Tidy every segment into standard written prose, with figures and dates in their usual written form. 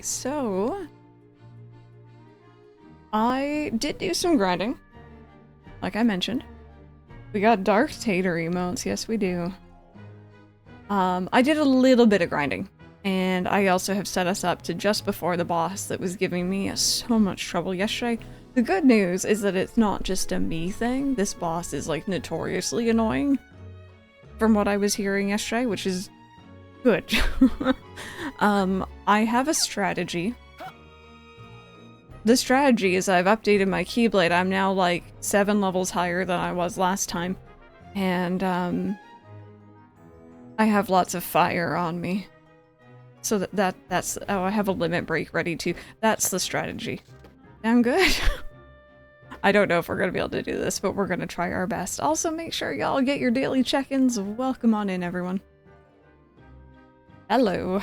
So, I did do some grinding, like I mentioned. We got Dark Tater emotes, yes we do. I did a little bit of grinding, and I also have set us up to just before the boss that was giving me so much trouble yesterday. The good news is that it's not just a me thing. This boss is like notoriously annoying from what I was hearing yesterday, which is good. I have a strategy. The strategy is I've updated my Keyblade. I'm now like 7 levels higher than I was last time. And I have lots of fire on me. So that's oh, I have a limit break ready too. That's the strategy. I'm good. I don't know if we're gonna be able to do this, but we're gonna try our best. Also, make sure y'all get your daily check-ins. Welcome on in, everyone. Hello.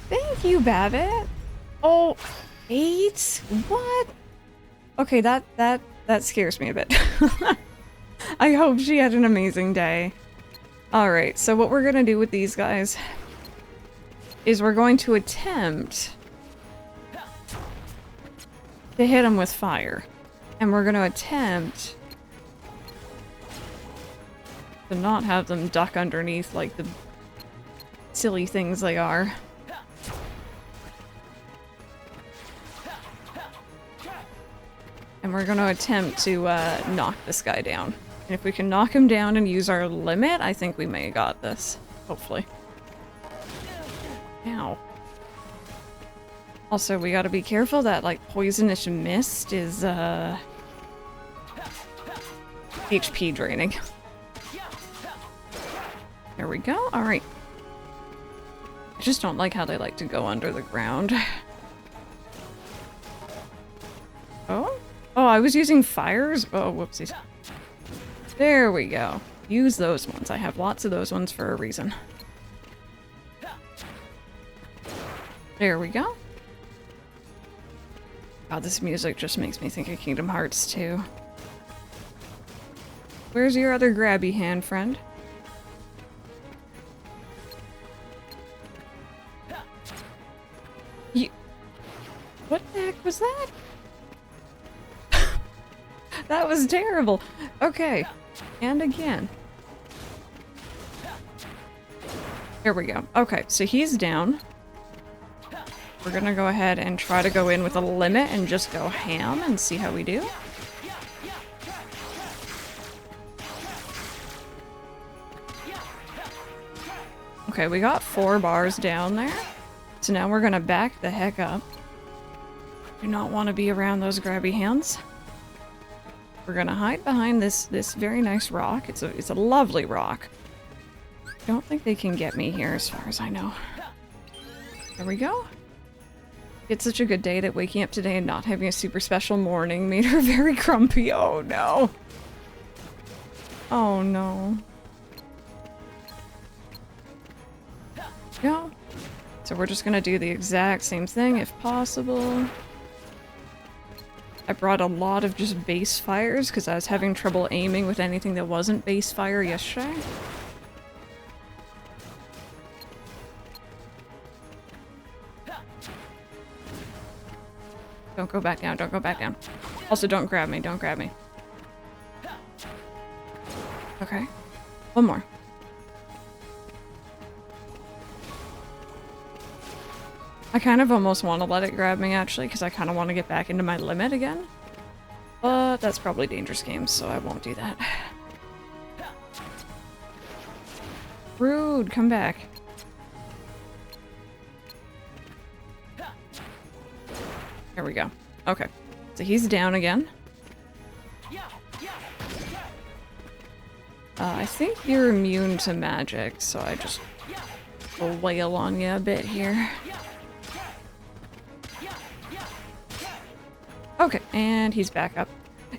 Thank you, Babbitt. Oh, 8? What? Okay, that scares me a bit. I hope she had an amazing day. Alright, so what we're gonna do with these guys is we're going to attempt to hit them with fire. And we're gonna attempt to not have them duck underneath like the silly things they are. And we're gonna attempt to knock this guy down. And if we can knock him down and use our limit, I think we may have got this. Hopefully. Ow. Also, we gotta be careful that, like, poisonous mist is, HP draining. There we go. Alright. I just don't like how they like to go under the ground. Oh? Oh, I was using fires? Oh, whoopsies. There we go. Use those ones. I have lots of those ones for a reason. There we go. God, this music just makes me think of Kingdom Hearts 2. Where's your other grabby hand, friend? What the heck was that? That was terrible. Okay. And again. Here we go. Okay, so he's down. We're gonna go ahead and try to go in with a limit and just go ham and see how we do. Okay, we got 4 bars down there. So now we're gonna back the heck up. Do not want to be around those grabby hands. We're gonna hide behind this very nice rock. It's a lovely rock. Don't think they can get me here as far as I know. There we go. It's such a good day that waking up today and not having a super special morning made her very grumpy. Oh no. Oh no. No. So we're just gonna do the exact same thing if possible. I brought a lot of just base fires because I was having trouble aiming with anything that wasn't base fire yesterday. Don't go back down, don't go back down. Also, don't grab me, don't grab me. Okay. One more. I kind of almost want to let it grab me, actually, because I kind of want to get back into my limit again. But that's probably dangerous games, so I won't do that. Rude, come back. There we go. Okay. So he's down again. I think you're immune to magic, so I just will wail on you a bit here. Okay, and he's back up.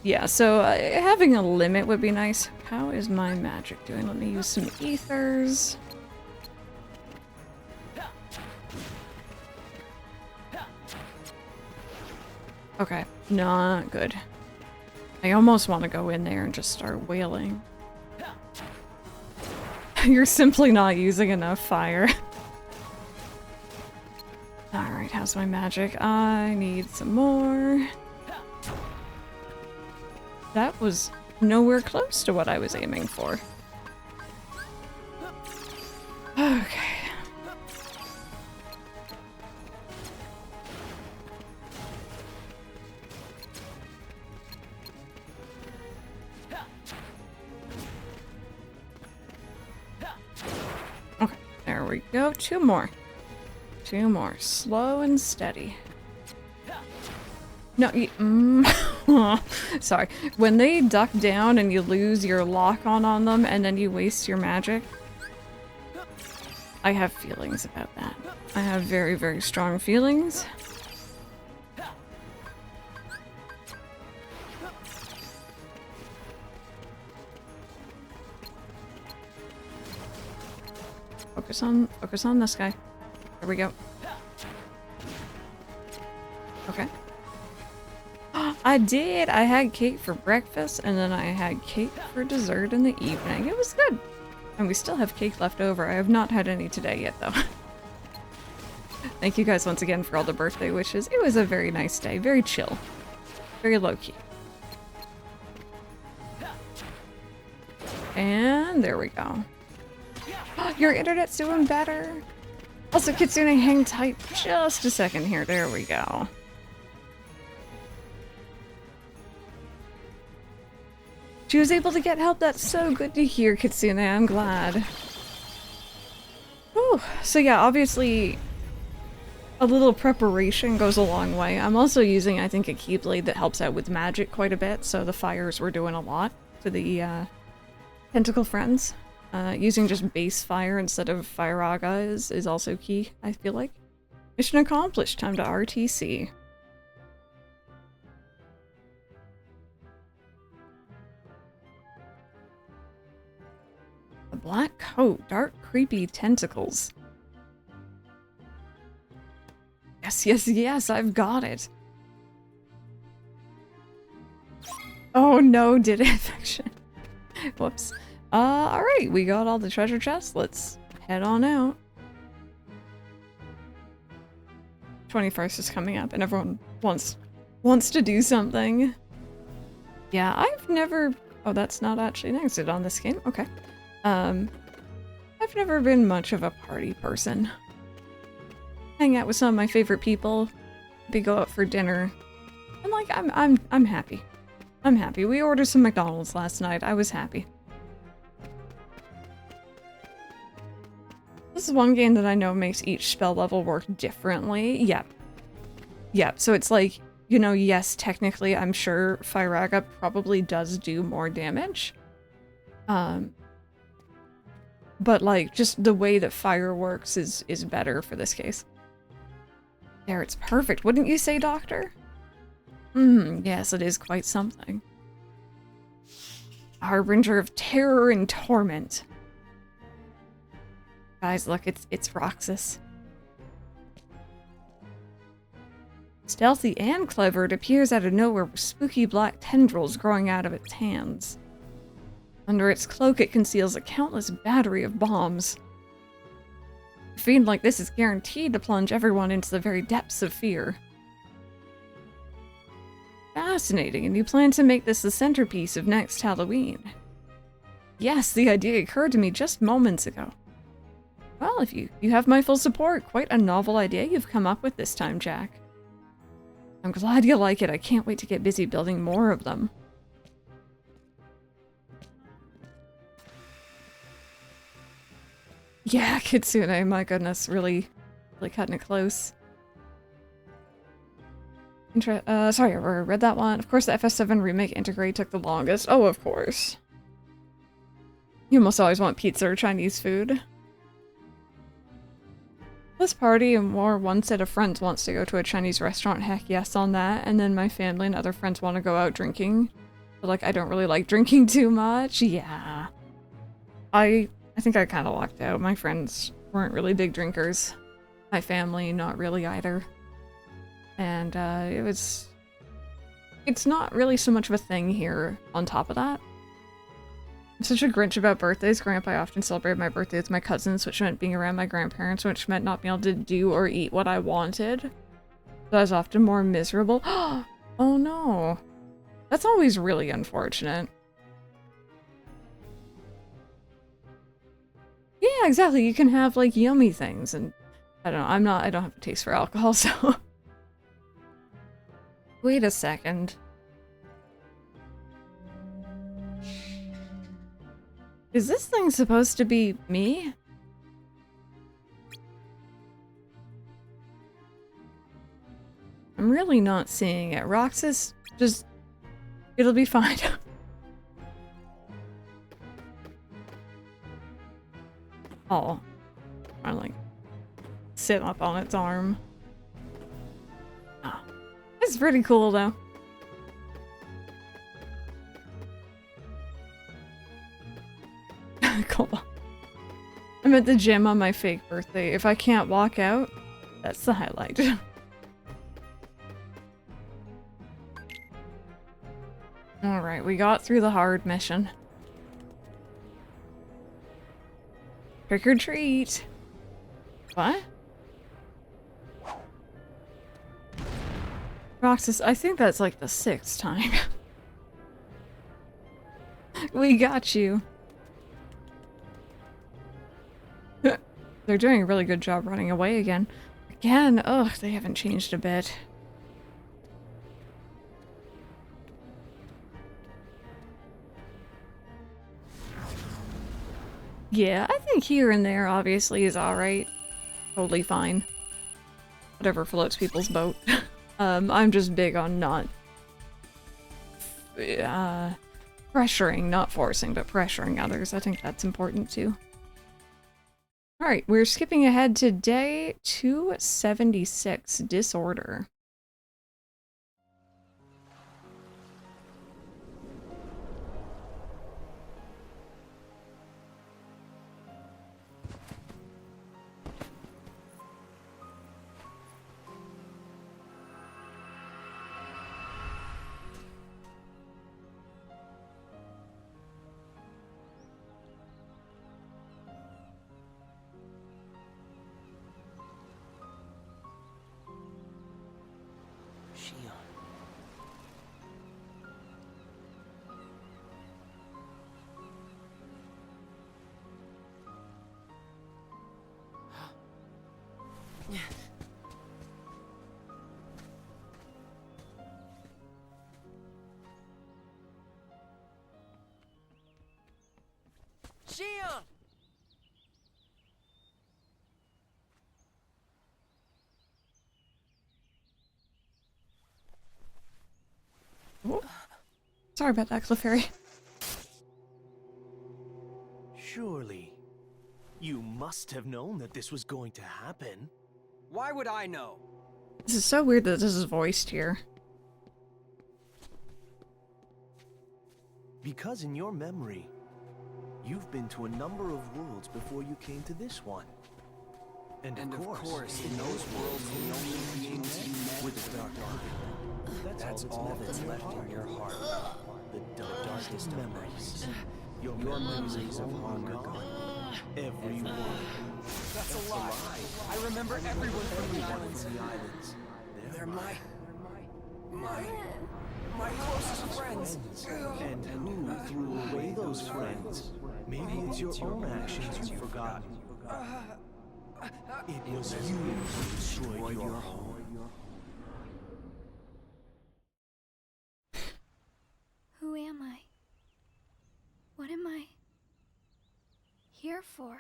Yeah, so having a limit would be nice. How is my magic doing? Let me use some ethers. Okay, not good. I almost want to go in there and just start wailing. You're simply not using enough fire. Alright, how's my magic? I need some more. That was nowhere close to what I was aiming for. Okay. Okay, there we go. Two more. Two more. Slow and steady. No, sorry. When they duck down and you lose your lock-on on them and then you waste your magic, I have feelings about that. I have very, very strong feelings. Focus on this guy. There we go. Okay. I did! I had cake for breakfast, and then I had cake for dessert in the evening. It was good! And we still have cake left over. I have not had any today yet, though. Thank you guys once again for all the birthday wishes. It was a very nice day. Very chill. Very low-key. And there we go. Your internet's doing better! Also, Kitsune, hang tight just a second here. There we go. She was able to get help. That's so good to hear, Kitsune. I'm glad. Whew. So yeah, obviously a little preparation goes a long way. I'm also using, I think, a Keyblade that helps out with magic quite a bit, so the fires were doing a lot to the Tentacle friends. Using just base fire instead of Firaga is also key, I feel like. Mission accomplished. Time to RTC. A black coat, dark, creepy tentacles. Yes, yes, yes, I've got it. Oh no, did infection. Whoops. Alright, we got all the treasure chests. Let's head on out. 21st is coming up and everyone wants to do something. Yeah, I've never... Oh, that's not actually exited on this game. Okay. I've never been much of a party person. Hang out with some of my favorite people. Maybe go out for dinner. And like, I'm happy. I'm happy. We ordered some McDonald's last night. I was happy. This is one game that I know makes each spell level work differently. Yep. Yep, so it's like, you know, yes, technically, I'm sure Firaga probably does do more damage. But, like, just the way that fire works is better for this case. There, it's perfect. Wouldn't you say, Doctor? Yes, it is quite something. A harbinger of terror and torment. Guys, look, it's Roxas. Stealthy and clever, it appears out of nowhere with spooky black tendrils growing out of its hands. Under its cloak, it conceals a countless battery of bombs. A fiend like this is guaranteed to plunge everyone into the very depths of fear. Fascinating, and you plan to make this the centerpiece of next Halloween. Yes, the idea occurred to me just moments ago. Well, if you have my full support, quite a novel idea you've come up with this time, Jack. I'm glad you like it. I can't wait to get busy building more of them. Yeah, Kitsune, my goodness, really cutting it close. Sorry, I read that one. Of course, the FS7 remake integrate took the longest. Oh, of course. You almost always want pizza or Chinese food. This party and more one set of friends wants to go to a Chinese restaurant, heck yes on that, and then my family and other friends want to go out drinking. But like, I don't really like drinking too much. Yeah. I think I kind of lucked out. My friends weren't really big drinkers. My family, not really either. And it's not really so much of a thing here on top of that. I'm such a Grinch about birthdays. Growing up, I often celebrated my birthday with my cousins, which meant being around my grandparents, which meant not being able to do or eat what I wanted. That's often more miserable. Oh no. That's always really unfortunate. Yeah, exactly. You can have like yummy things, and I don't know, I don't have a taste for alcohol, so. Wait a second. Is this thing supposed to be me? I'm really not seeing it. Roxas, just... it'll be fine. Oh. I like... sit up on its arm. Oh. It's pretty cool, though. Cool. I'm at the gym on my fake birthday. If I can't walk out, that's the highlight. Alright, we got through the hard mission. Trick or treat! What? Roxas, I think that's like the 6th time. We got you. They're doing a really good job running away again. Again, ugh, they haven't changed a bit. Yeah, I think here and there obviously is alright. Totally fine. Whatever floats people's boat. I'm just big on not pressuring, not forcing, but pressuring others. I think that's important too. Alright, we're skipping ahead to day 276, Disorder. Oh. Sorry about that, Clefairy. Surely, you must have known that this was going to happen. Why would I know? This is so weird that this is voiced here. Because in your memory, you've been to a number of worlds before you came to this one. And of course, in those worlds, the only beings you met were the Dark Army. That's all that's left in your heart. The darkest memories. Your memories of long gone. Everyone. That's a lie. I remember everyone from the islands. They're my closest friends. And who threw away those friends? Maybe it's your own actions you've forgotten. It was you who destroyed your home. Who am I? What am I here for?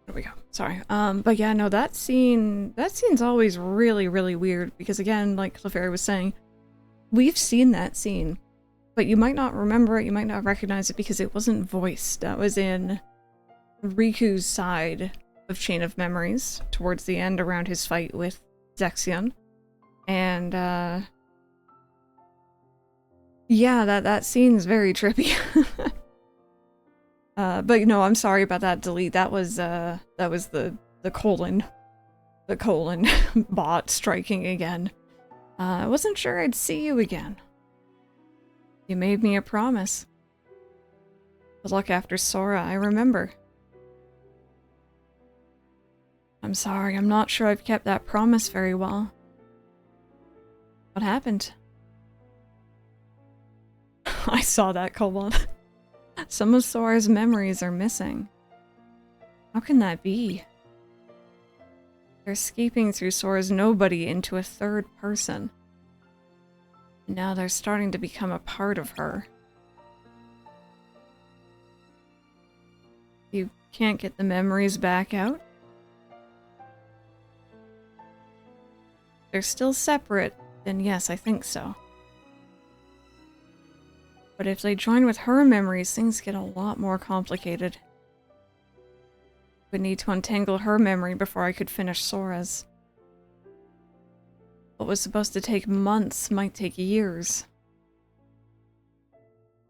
There we go. Sorry. But yeah, no, that scene's always really, really weird because again, like Clefairy was saying, we've seen that scene, but you might not remember it, you might not recognize it because it wasn't voiced. That was in Riku's side of Chain of Memories towards the end around his fight with Zexion. And yeah, that scene's very trippy. But no, I'm sorry about that delete. That was the colon bot striking again. I wasn't sure I'd see you again. You made me a promise. To look after Sora, I remember. I'm sorry, I'm not sure I've kept that promise very well. What happened? I saw that, Kobold. Some of Sora's memories are missing. How can that be? They're escaping through Sora's nobody into a third person. And now they're starting to become a part of her. You can't get the memories back out? They're still separate, then yes, I think so. But if they join with her memories, things get a lot more complicated. Would need to untangle her memory before I could finish Sora's. What was supposed to take months might take years.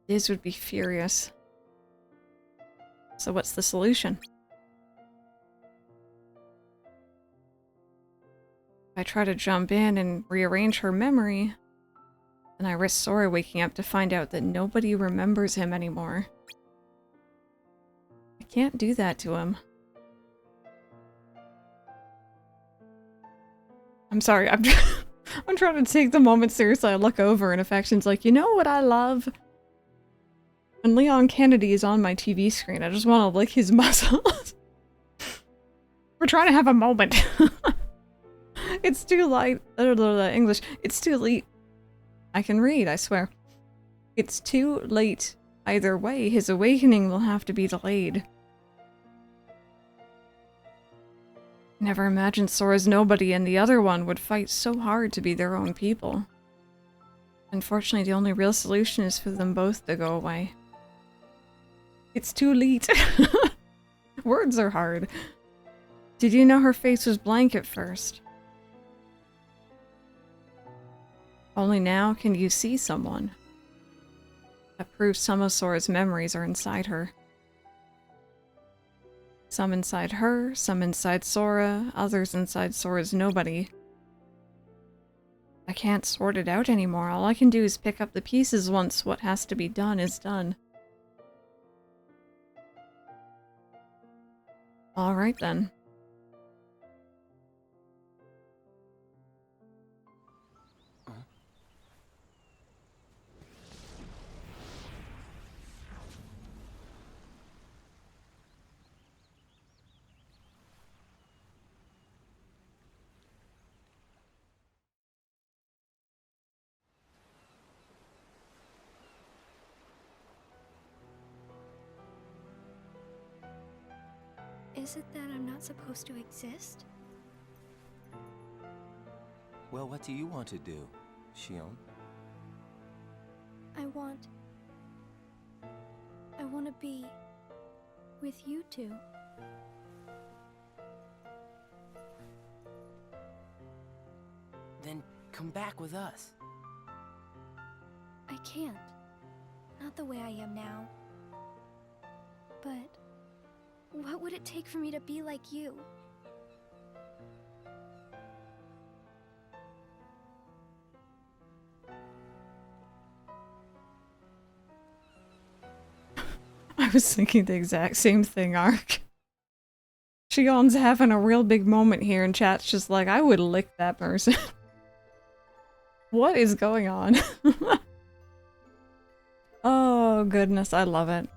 Liz would be furious. So what's the solution? If I try to jump in and rearrange her memory, then I risk Sora waking up to find out that nobody remembers him anymore. I can't do that to him. I'm sorry, I'm trying to take the moment seriously. I look over and Affection's like, you know what I love? When Leon Kennedy is on my TV screen, I just want to lick his muscles. We're trying to have a moment. It's too late. English. It's too late. I can read, I swear. It's too late. Either way, his awakening will have to be delayed. Never imagined Sora's nobody and the other one would fight so hard to be their own people. Unfortunately, the only real solution is for them both to go away. It's too late. Words are hard. Did you know her face was blank at first? Only now can you see someone. That proves some of Sora's memories are inside her. Some inside her, some inside Sora, others inside Sora's nobody. I can't sort it out anymore. All I can do is pick up the pieces once what has to be done is done. Alright then. Is it that I'm not supposed to exist? Well, what do you want to do, Shion? I want to be with you two. Then come back with us. I can't. Not the way I am now. But what would it take for me to be like you? I was thinking the exact same thing, Ark. Shion's having a real big moment here and chat's just like, I would lick that person. What is going on? Oh goodness, I love it.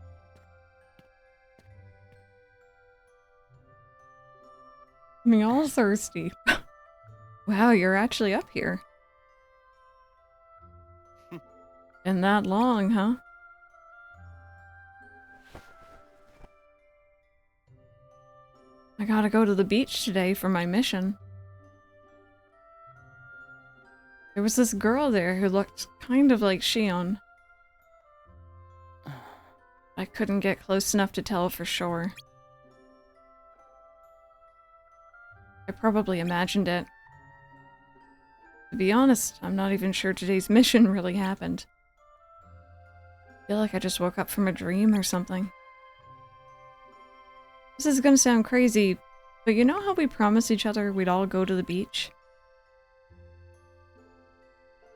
Me all thirsty. Wow, you're actually up here. Been that long, huh? I gotta go to the beach today for my mission. There was this girl there who looked kind of like Shion. I couldn't get close enough to tell for sure. I probably imagined it. To be honest, I'm not even sure today's mission really happened. I feel like I just woke up from a dream or something. This is gonna sound crazy, but you know how we promised each other we'd all go to the beach?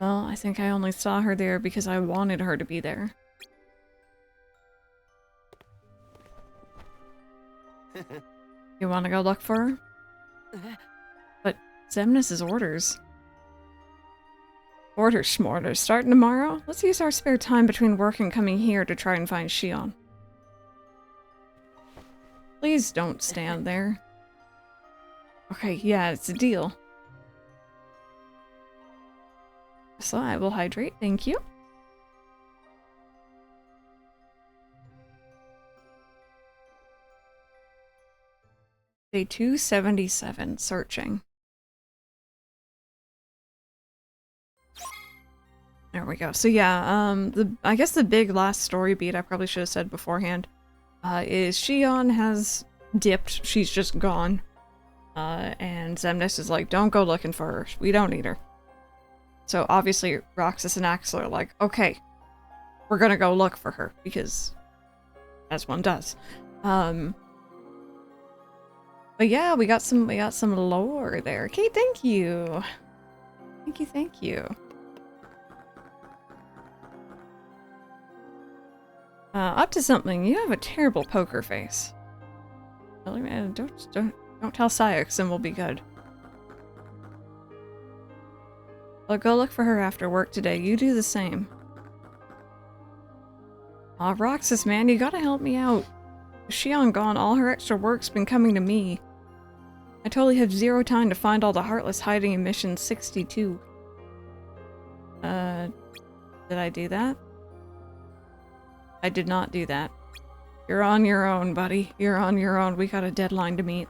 Well, I think I only saw her there because I wanted her to be there. You want to go look for her? But Xemnas' orders. Orders, schmorders. Starting tomorrow? Let's use our spare time between work and coming here to try and find Shion. Please don't stand there. Okay, yeah, it's a deal. So I will hydrate, thank you. Day 277, searching. There we go. So yeah, I guess the big last story beat I probably should have said beforehand is Shion has dipped. She's just gone. And Xemnas is like, don't go looking for her. We don't need her. So obviously Roxas and Axel are like, okay, we're gonna go look for her because as one does. But yeah, we got some lore there. Okay, thank you. Thank you. Up to something. You have a terrible poker face. Really, man, don't tell Syx and we'll be good. I'll go look for her after work today. You do the same. Aw, Roxas, man, you gotta help me out. With Shion gone, all her extra work's been coming to me. I totally have zero time to find all the Heartless hiding in Mission 62. Did I do that? I did not do that. You're on your own, buddy. You're on your own. We got a deadline to meet.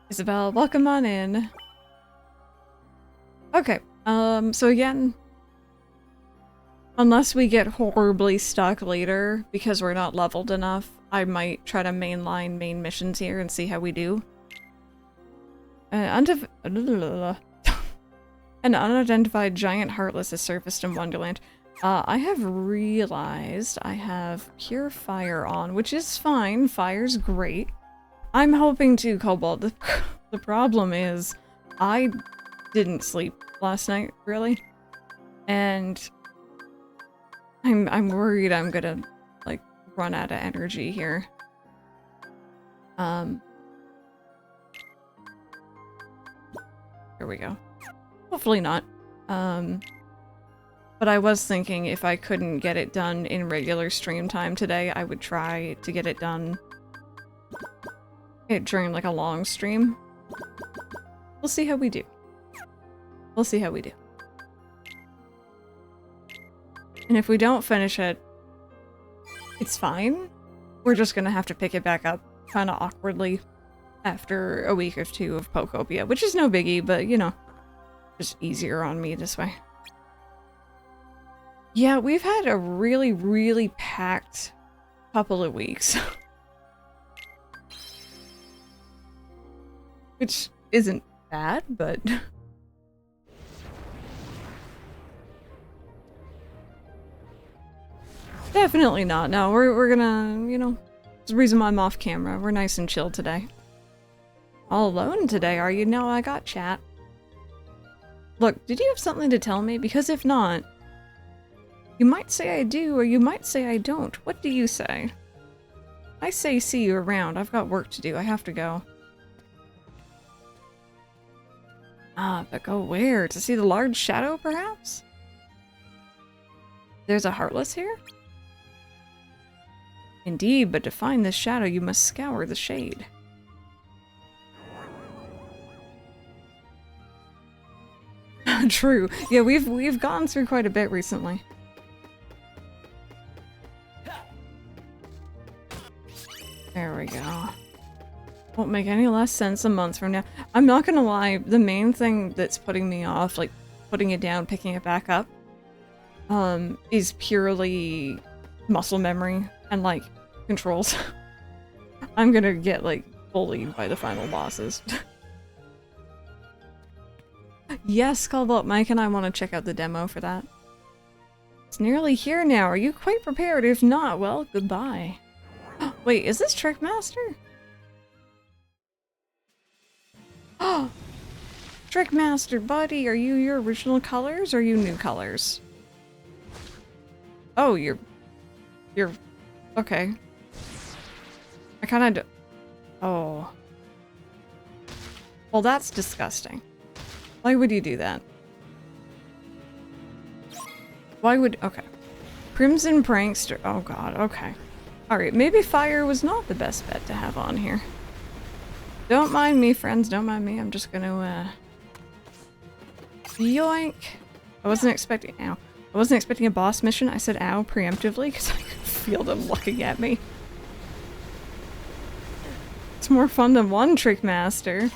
Isabel, welcome on in. Okay, so again, unless we get horribly stuck later because we're not leveled enough, I might try to mainline main missions here and see how we do. An unidentified giant Heartless has surfaced in Wonderland. I have realized I have Pure Fire on, which is fine. Fire's great. I'm hoping to Cobalt. The problem is, I didn't sleep last night, really. And I'm worried I'm gonna, like, run out of energy here. Here we go. Hopefully not. But I was thinking if I couldn't get it done in regular stream time today, I would try to get it done during like a long stream. We'll see how we do. We'll see how we do. And if we don't finish it, it's fine. We're just gonna have to pick it back up kind of awkwardly after a week or two of Pokopia, which is no biggie, but you know, just easier on me this way. Yeah, we've had a really, really packed couple of weeks. Which isn't bad, but... Definitely not. No, we're gonna, you know, it's the reason why I'm off camera. We're nice and chill today. All alone today, are you? No, I got chat. Look, did you have something to tell me? Because if not, you might say I do, or you might say I don't. What do you say? I say see you around. I've got work to do. I have to go. Ah, but go where? To see the large shadow, perhaps? There's a Heartless here? Indeed, but to find this shadow, you must scour the shade. True. Yeah, we've gone through quite a bit recently. There we go. Won't make any less sense a month from now. I'm not gonna lie, the main thing that's putting me off, like putting it down, picking it back up, is purely muscle memory and like controls. I'm gonna get like bullied by the final bosses. Yes, Cobalt, Mike and I want to check out the demo for that. It's nearly here now. Are you quite prepared? If not, well, goodbye. Wait, is this Trickmaster? Trickmaster, buddy, are you your original colors or are you new colors? Oh, you're okay. I kind of oh. Well, that's disgusting. Why would you do that? Why would... Okay. Crimson Prankster. Oh god, okay. Alright, maybe fire was not the best bet to have on here. Don't mind me, friends. Don't mind me. I'm just gonna, yoink! I wasn't expecting... Ow. I wasn't expecting a boss mission. I said ow preemptively because I could feel them looking at me. It's more fun than one Trickmaster.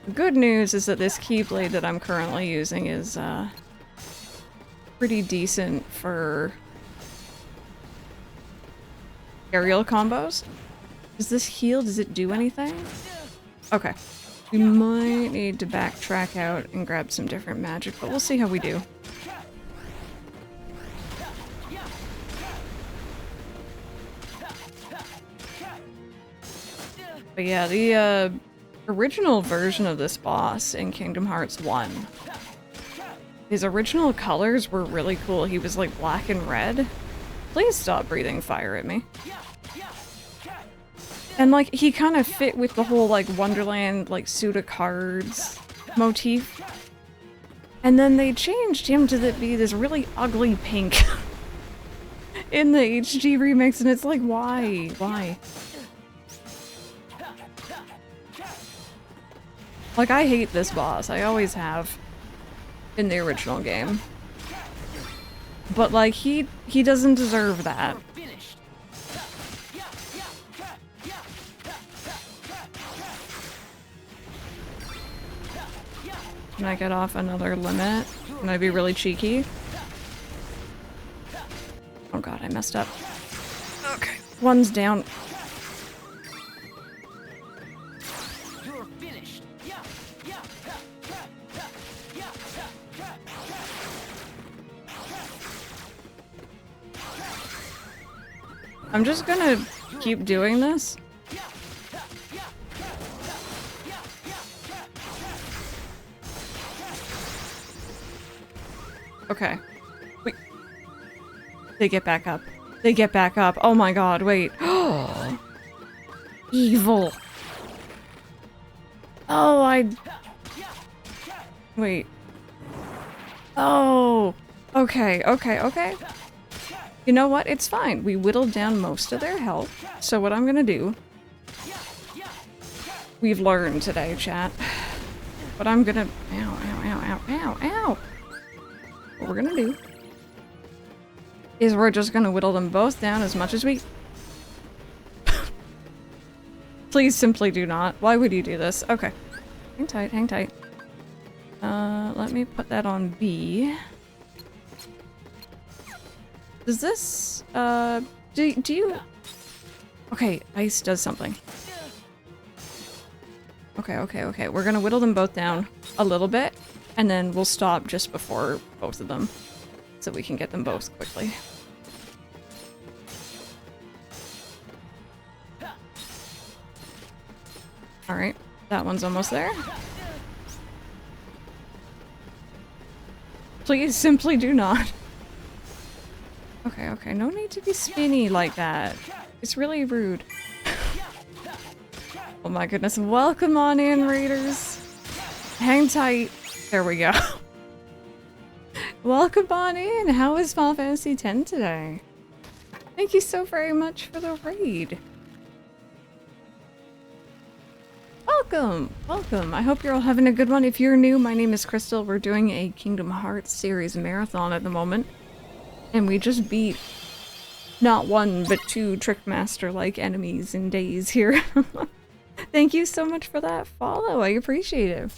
The good news is that this Keyblade that I'm currently using is, pretty decent for aerial combos. Does this heal? Does it do anything? Okay. We might need to backtrack out and grab some different magic, but we'll see how we do. But yeah, the original version of this boss in Kingdom Hearts 1, his original colors were really cool. He was like black and red. Please stop breathing fire at me. And like, he kind of fit with the whole like Wonderland, like suit of cards motif. And then they changed him to be this really ugly pink in the HD remix, and it's like, why? Why? Like, I hate this boss. I always have in the original game. But like, he doesn't deserve that. Can I get off another limit? Can I be really cheeky? Oh god, I messed up. Okay. One's down. I'm just gonna keep doing this. Okay. Wait. They get back up. They get back up. Oh my god, wait. Evil. Oh, wait. Oh. Okay, okay, okay. You know what? It's fine. We whittled down most of their health. So what I'm gonna do... We've learned today, chat. What I'm gonna... Ow, ow, ow, ow, ow, ow! What we're gonna do is we're just gonna whittle them both down as much as we... Please simply do not. Why would you do this? Okay. Hang tight, hang tight. Let me put that on B. Does this, do you... Okay, ice does something. Okay, okay, okay. We're gonna whittle them both down a little bit, and then we'll stop just before both of them, so we can get them both quickly. Alright, that one's almost there. Please simply do not. Okay, okay, no need to be spinny like that. It's really rude. Oh my goodness, welcome on in, Raiders. Hang tight. There we go. Welcome on in. How is Final Fantasy X today? Thank you so very much for the raid. Welcome, welcome. I hope you're all having a good one. If you're new, my name is Crystal. We're doing a Kingdom Hearts series marathon at the moment. And we just beat not one, but two Trickmaster-like enemies in days here. Thank you so much for that follow. I appreciate it.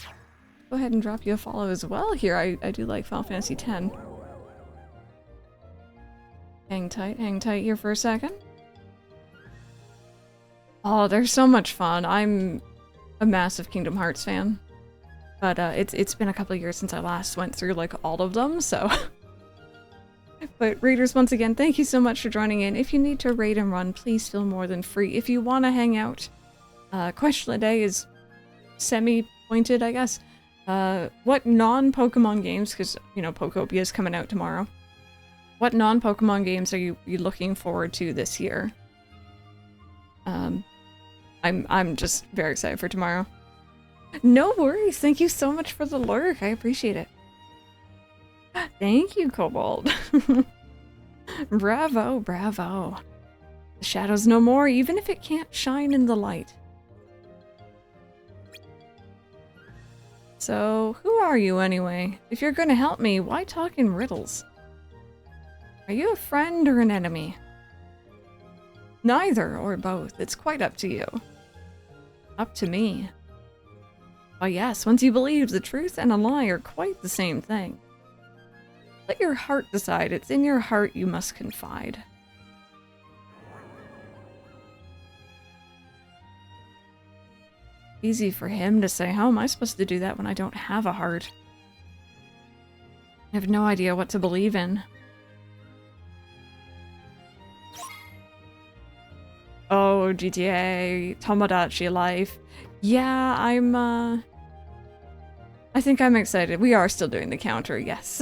Go ahead and drop you a follow as well here. I do like Final Fantasy X. Hang tight here for a second. Oh, they're so much fun. I'm a massive Kingdom Hearts fan. But it's been a couple of years since I last went through like all of them, so... But Raiders, once again, thank you so much for joining in. If you need to raid and run, please feel more than free. If you want to hang out, question of the day is semi-pointed, I guess. What non-Pokemon games, because, you know, Pokopia is coming out tomorrow. What non-Pokemon games are you looking forward to this year? I'm just very excited for tomorrow. No worries, thank you so much for the lurk, I appreciate it. Thank you, Cobalt. Bravo, bravo. The shadow's no more, even if it can't shine in the light. So, who are you anyway? If you're gonna help me, why talk in riddles? Are you a friend or an enemy? Neither or both, it's quite up to you. Up to me. Oh yes, once you believe the truth and a lie are quite the same thing. Let your heart decide, it's in your heart you must confide. Easy for him to say, how am I supposed to do that when I don't have a heart? I have no idea what to believe in. Oh, GTA, Tomodachi Life. Yeah, I think I'm excited. We are still doing the counter, yes.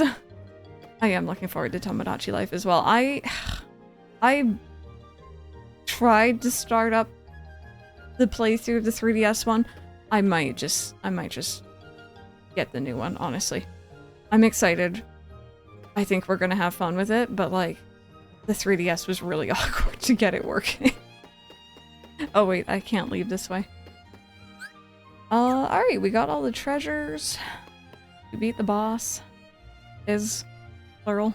I am looking forward to Tomodachi Life as well. I tried to start up the playthrough of the 3DS one. I might just get the new one, honestly. I'm excited. I think we're gonna have fun with it, but like, the 3DS was really awkward to get it working. Oh wait, I can't leave this way. Alright, we got all the treasures. We beat the boss. Is plural.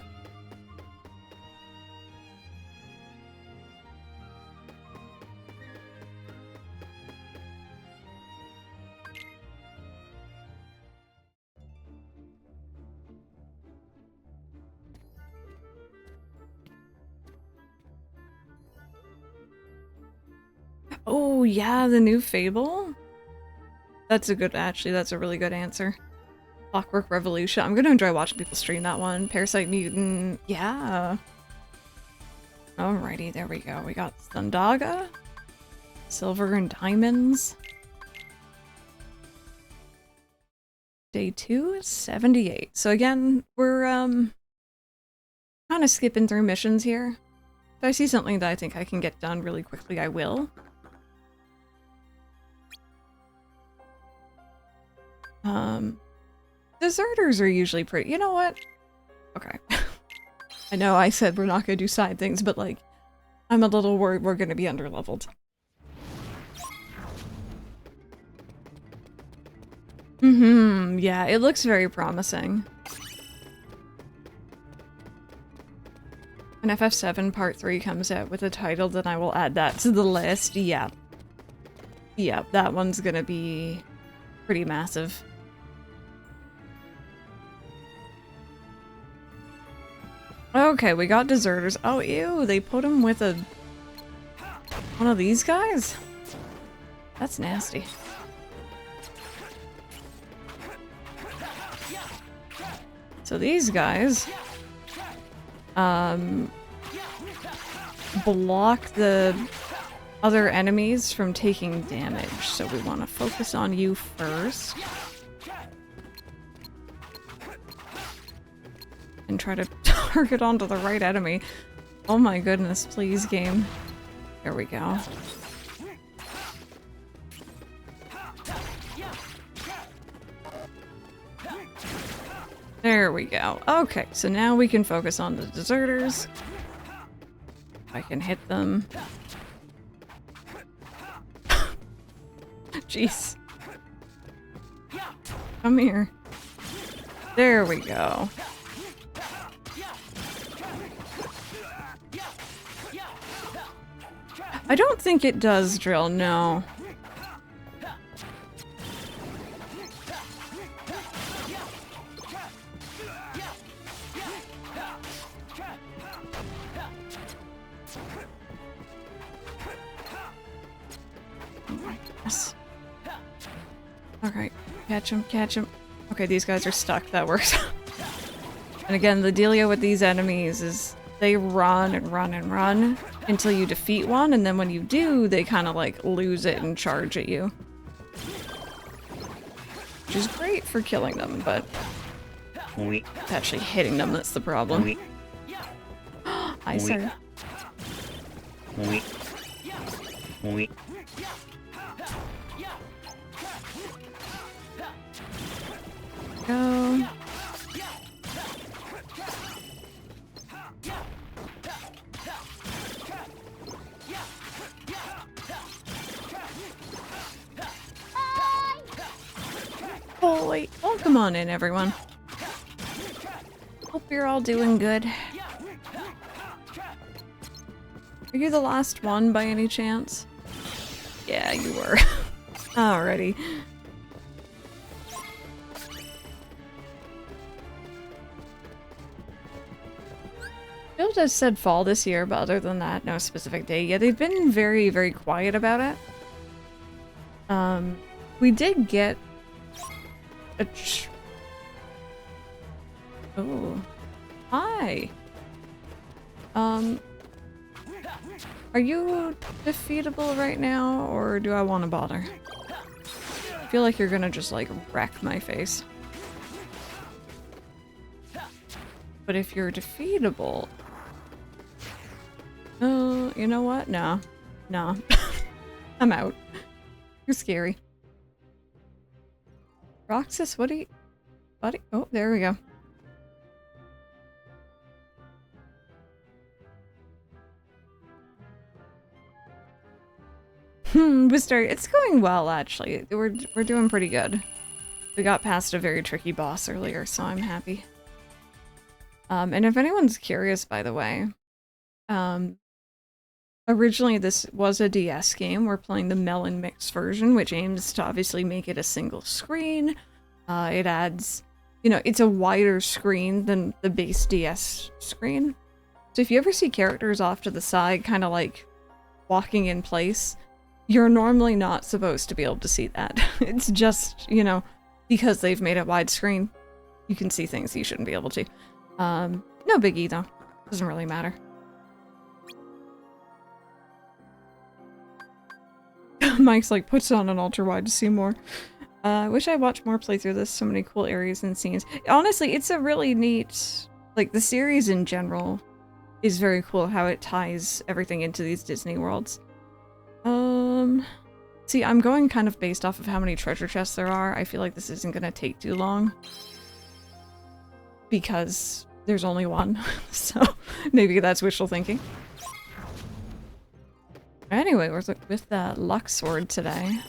Oh yeah, the new Fable? That's a good, actually, that's a really good answer. Clockwork Revolution. I'm gonna enjoy watching people stream that one. Parasite Mutant, yeah. Alrighty, there we go. We got Thundaga, Silver and Diamonds. Day 2 is 78. So again, we're kind of skipping through missions here. If I see something that I think I can get done really quickly, I will. Deserters are usually pretty- you know what? Okay. I know I said we're not gonna do side things, but like, I'm a little worried we're gonna be underleveled. Yeah, it looks very promising. When FF7 Part 3 comes out with a title, then I will add that to the list. Yeah. Yeah, that one's gonna be pretty massive. Okay, we got deserters. Oh, ew, they put him with one of these guys? That's nasty. So these guys block the other enemies from taking damage, so we want to focus on you first. And try to target onto the right enemy. Oh my goodness, please game. There we go. There we go. Okay, so now we can focus on the deserters. I can hit them. Jeez. Come here. There we go. I don't think it does drill, no. Yes. Alright, catch him, catch him. Okay, these guys are stuck, that works. And again, the dealio with these enemies is they run and run and run until you defeat one, and then when you do, they kind of like lose it and charge at you. which is great for killing them, but it's actually hitting them that's the problem. Hi, sir. Go. Holy, oh, come on in, everyone. Hope you're all doing good. Are you the last one by any chance? Yeah, you were. Alrighty. Bill just said fall this year, but other than that, no specific day. Yeah, they've been very, very quiet about it. We did get a oh. Hi. Are you defeatable right now, or do I want to bother? I feel like you're gonna just, like, wreck my face. But if you're defeatable... you know what? No. No. I'm out. You're scary. Roxas, what do you... Buddy? Oh, there we go. It's going well, actually. We're doing pretty good. We got past a very tricky boss earlier, so I'm happy. And if anyone's curious, by the way, originally this was a DS game. We're playing the Melon Mix version, which aims to obviously make it a single screen. It adds, you know, it's a wider screen than the base DS screen. So if you ever see characters off to the side, kind of like walking in place, you're normally not supposed to be able to see that. It's just, you know, because they've made it widescreen, you can see things you shouldn't be able to. No biggie though. Doesn't really matter. Mike's like, puts on an ultra wide to see more. I wish I watched more playthrough this. So many cool areas and scenes. Honestly, it's a really neat, like, the series in general is very cool how it ties everything into these Disney worlds. See, I'm going kind of based off of how many treasure chests there are. I feel like this isn't gonna take too long. Because there's only one. So, maybe that's wishful thinking. Anyway, we're with the luck sword today.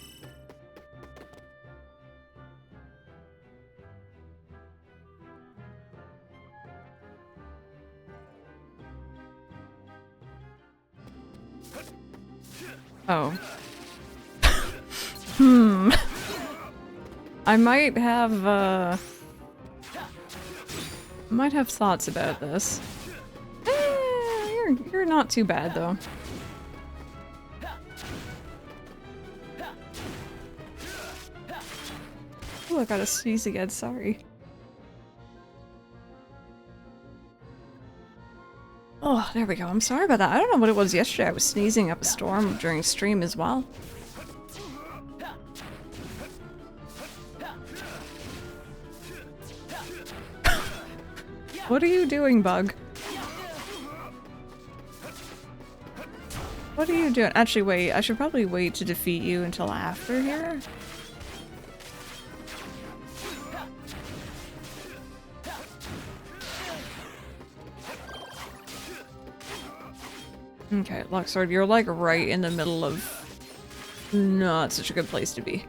Oh. I might have thoughts about this. You're not too bad though. Oh, I gotta sneeze again, sorry. Oh, there we go. I'm sorry about that. I don't know what it was yesterday. I was sneezing up a storm during stream as well. What are you doing, bug? What are you doing? Actually, wait. I should probably wait to defeat you until after here. Okay, Luxord, you're like right in the middle of not such a good place to be.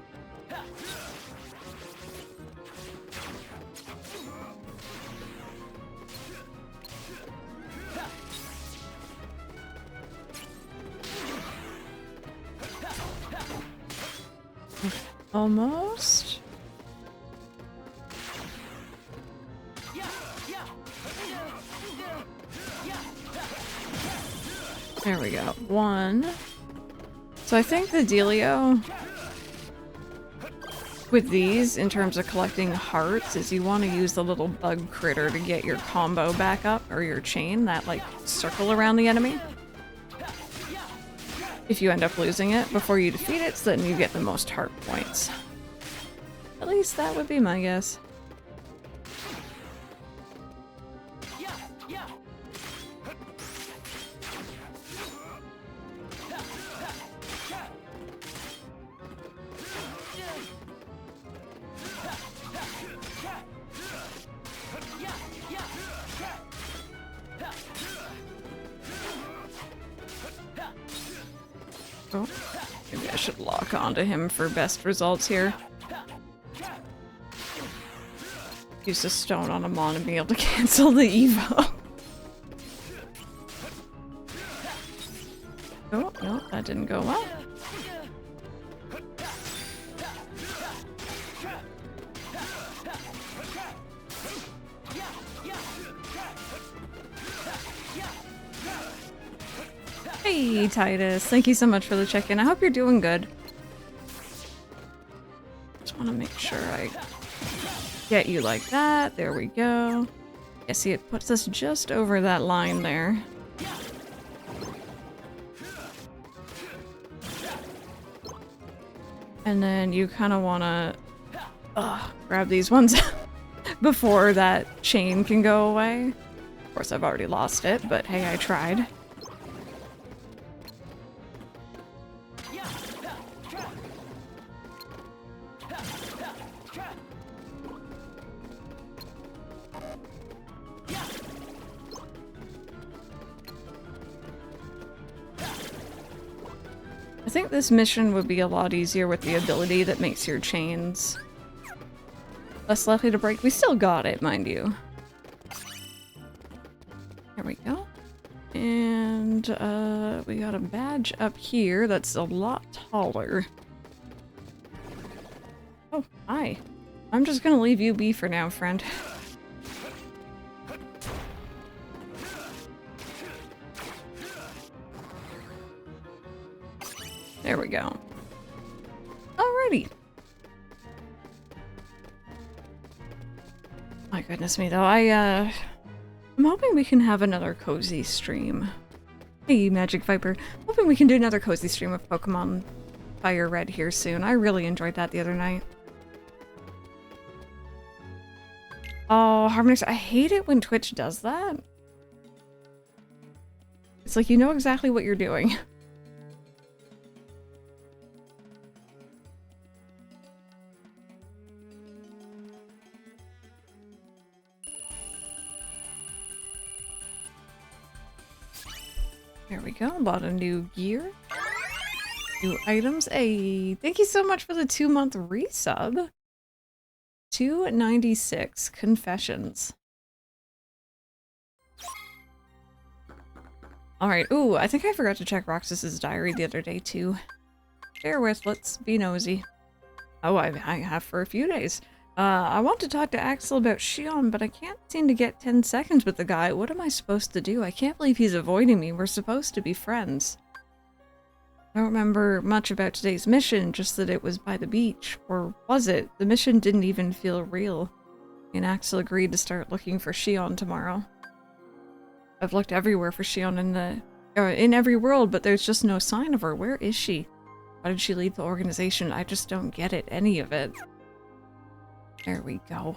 Almost. There we go. One. So I think the dealio with these, in terms of collecting hearts, is you want to use the little bug critter to get your combo back up, or your chain, that like circle around the enemy. If you end up losing it before you defeat it, so then you get the most heart points. At least that would be my guess. Oh, maybe I should lock onto him for best results here. Use a stone on a mon and be able to cancel the Evo. Oh, no, that didn't go well. Hey, Titus. Thank you so much for the check-in. I hope you're doing good. Just want to make sure I get you like that. There we go. Yeah, see, it puts us just over that line there. And then you kind of want to grab these ones before that chain can go away. Of course, I've already lost it, but hey, I tried. I think this mission would be a lot easier with the ability that makes your chains less likely to break. We still got it, mind you. There we go. And we got a badge up here that's a lot taller. Oh, hi. I'm just gonna leave you be for now, friend. There we go. Alrighty. My goodness me, though. I'm hoping we can have another cozy stream. Hey, Magic Viper. Hoping we can do another cozy stream of Pokemon Fire Red here soon. I really enjoyed that the other night. Oh, Harmonix, I hate it when Twitch does that. It's like you know exactly what you're doing. There we go, a lot of new gear. New items. Hey, thank you so much for the 2-month resub. 296 confessions. Alright, ooh, I think I forgot to check Roxas's diary the other day too. Bear with, let's be nosy. Oh, I have for a few days. I want to talk to Axel about Shion, but I can't seem to get 10 seconds with the guy. What am I supposed to do? I can't believe he's avoiding me. We're supposed to be friends. I don't remember much about today's mission, just that it was by the beach. Or was it? The mission didn't even feel real. And Axel agreed to start looking for Shion tomorrow. I've looked everywhere for Shion in every world, but there's just no sign of her. Where is she? Why did she leave the organization? I just don't get it, any of it. There we go.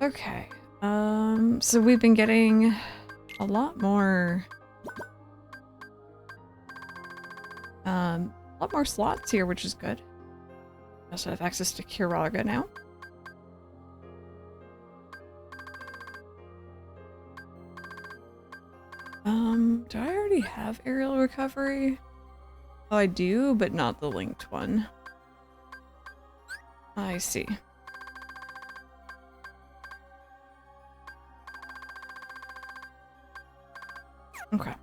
Okay. So we've been getting a lot more slots here, which is good. I also have access to Kiraga now. Do I already have aerial recovery? Oh, I do, but not the linked one. I see. Okay.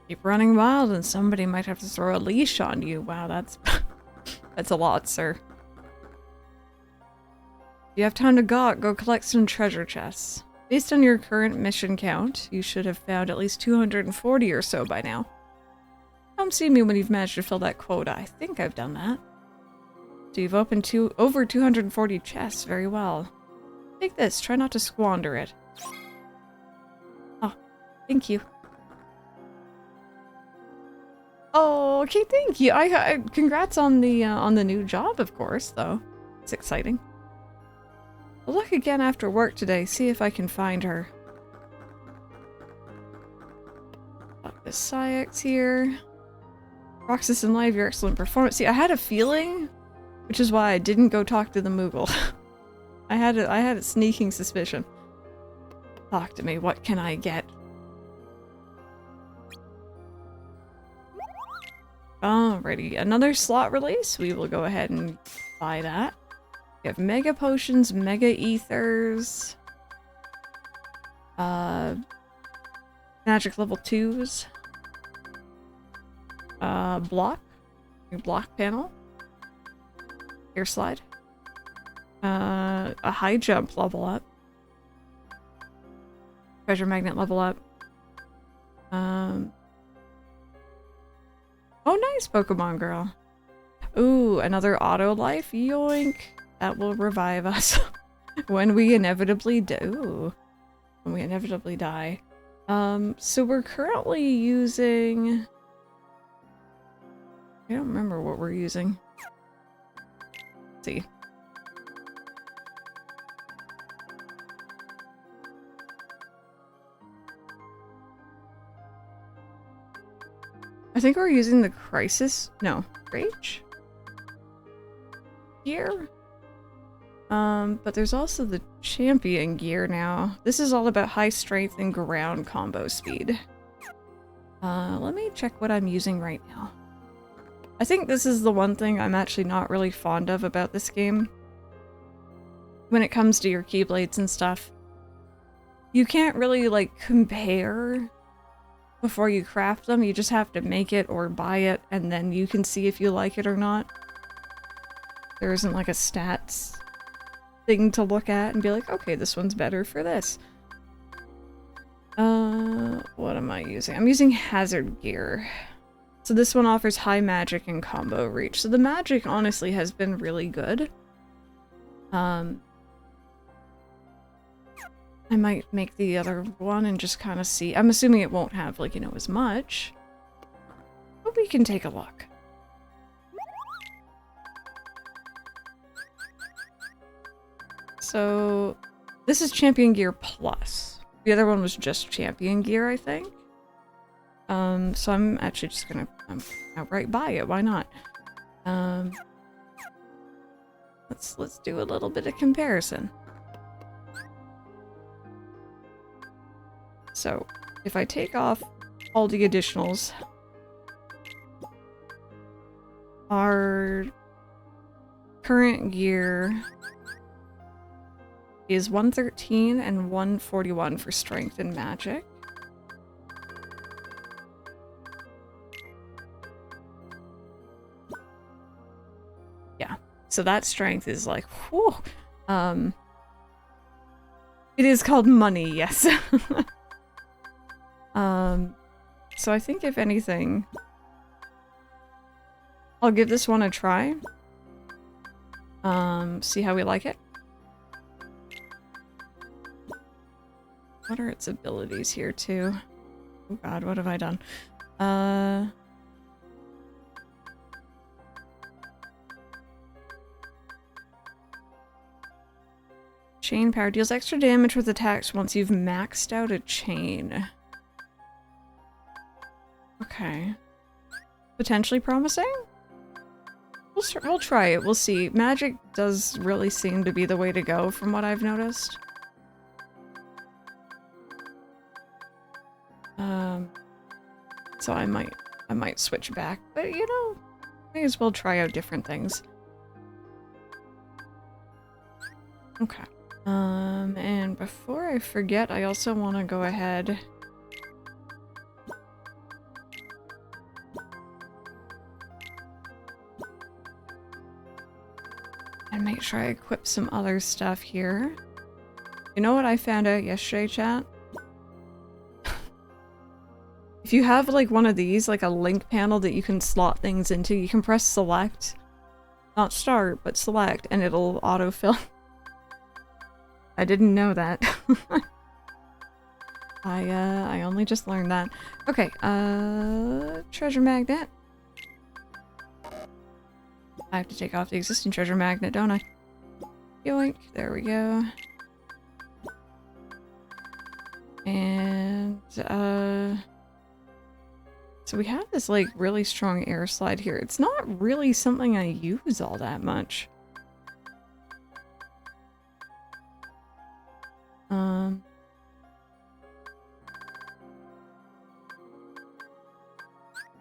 Keep running wild and somebody might have to throw a leash on you. Wow, that's that's a lot, sir. If you have time to go collect some treasure chests. Based on your current mission count, you should have found at least 240 or so by now. Come see me when you've managed to fill that quota. I think I've done that. So you've opened over 240 chests. Very well. Take this. Try not to squander it. Thank you. Oh, okay, thank you. I congrats on the new job, of course, though. It's exciting. I'll look again after work today, see if I can find her. Got the Syx here. Roxas and Live, your excellent performance. See, I had a feeling, which is why I didn't go talk to the Moogle. I had a sneaking suspicion. Talk to me, what can I get? Alrighty, another slot release. We will go ahead and buy that. We have Mega Potions, Mega Ethers, Magic level 2s, new block panel, Air Slide, a High Jump level up, Treasure Magnet level up, oh nice, Pokemon Girl. Ooh, another Auto Life, yoink. That will revive us when we inevitably do. When we inevitably die. So we're currently using... I don't remember what we're using. Let's see. I think we're using the Crisis... No. Rage? Gear? But there's also the Champion gear now. This is all about high strength and ground combo speed. Let me check what I'm using right now. I think this is the one thing I'm actually not really fond of about this game. When it comes to your Keyblades and stuff. You can't really, like, compare before you craft them. You just have to make it or buy it, and then you can see if you like it or not. There isn't, like, a stats thing to look at and be like, okay, this one's better for this. What am I using? I'm using Hazard Gear. So this one offers high magic and combo reach. So the magic honestly has been really good. I might make the other one and just kind of see. I'm assuming it won't have, like, you know, as much. But we can take a look. So this is Champion Gear Plus. The other one was just Champion Gear, I think. So I'm actually just gonna outright buy it. Why not? Let's do a little bit of comparison. So if I take off all the additionals, our current gear is 113 and 141 for strength and magic. Yeah, so that strength is like, whew. It is called money, yes. So I think if anything, I'll give this one a try. See how we like it. What are its abilities here, too? Oh god, what have I done? Chain power deals extra damage with attacks once you've maxed out a chain. Okay. Potentially promising? We'll try it, we'll see. Magic does really seem to be the way to go from what I've noticed. So I might switch back, but you know, may as well try out different things. Okay. And before I forget, I also want to go ahead and make sure I equip some other stuff here. You know what I found out yesterday, chat? If you have, like, one of these, like a link panel that you can slot things into, you can press select. Not start, but select, and it'll autofill. I didn't know that. I only just learned that. Okay, treasure magnet. I have to take off the existing treasure magnet, don't I? Yoink, there we go. And, so we have this, like, really strong air slide here. It's not really something I use all that much. I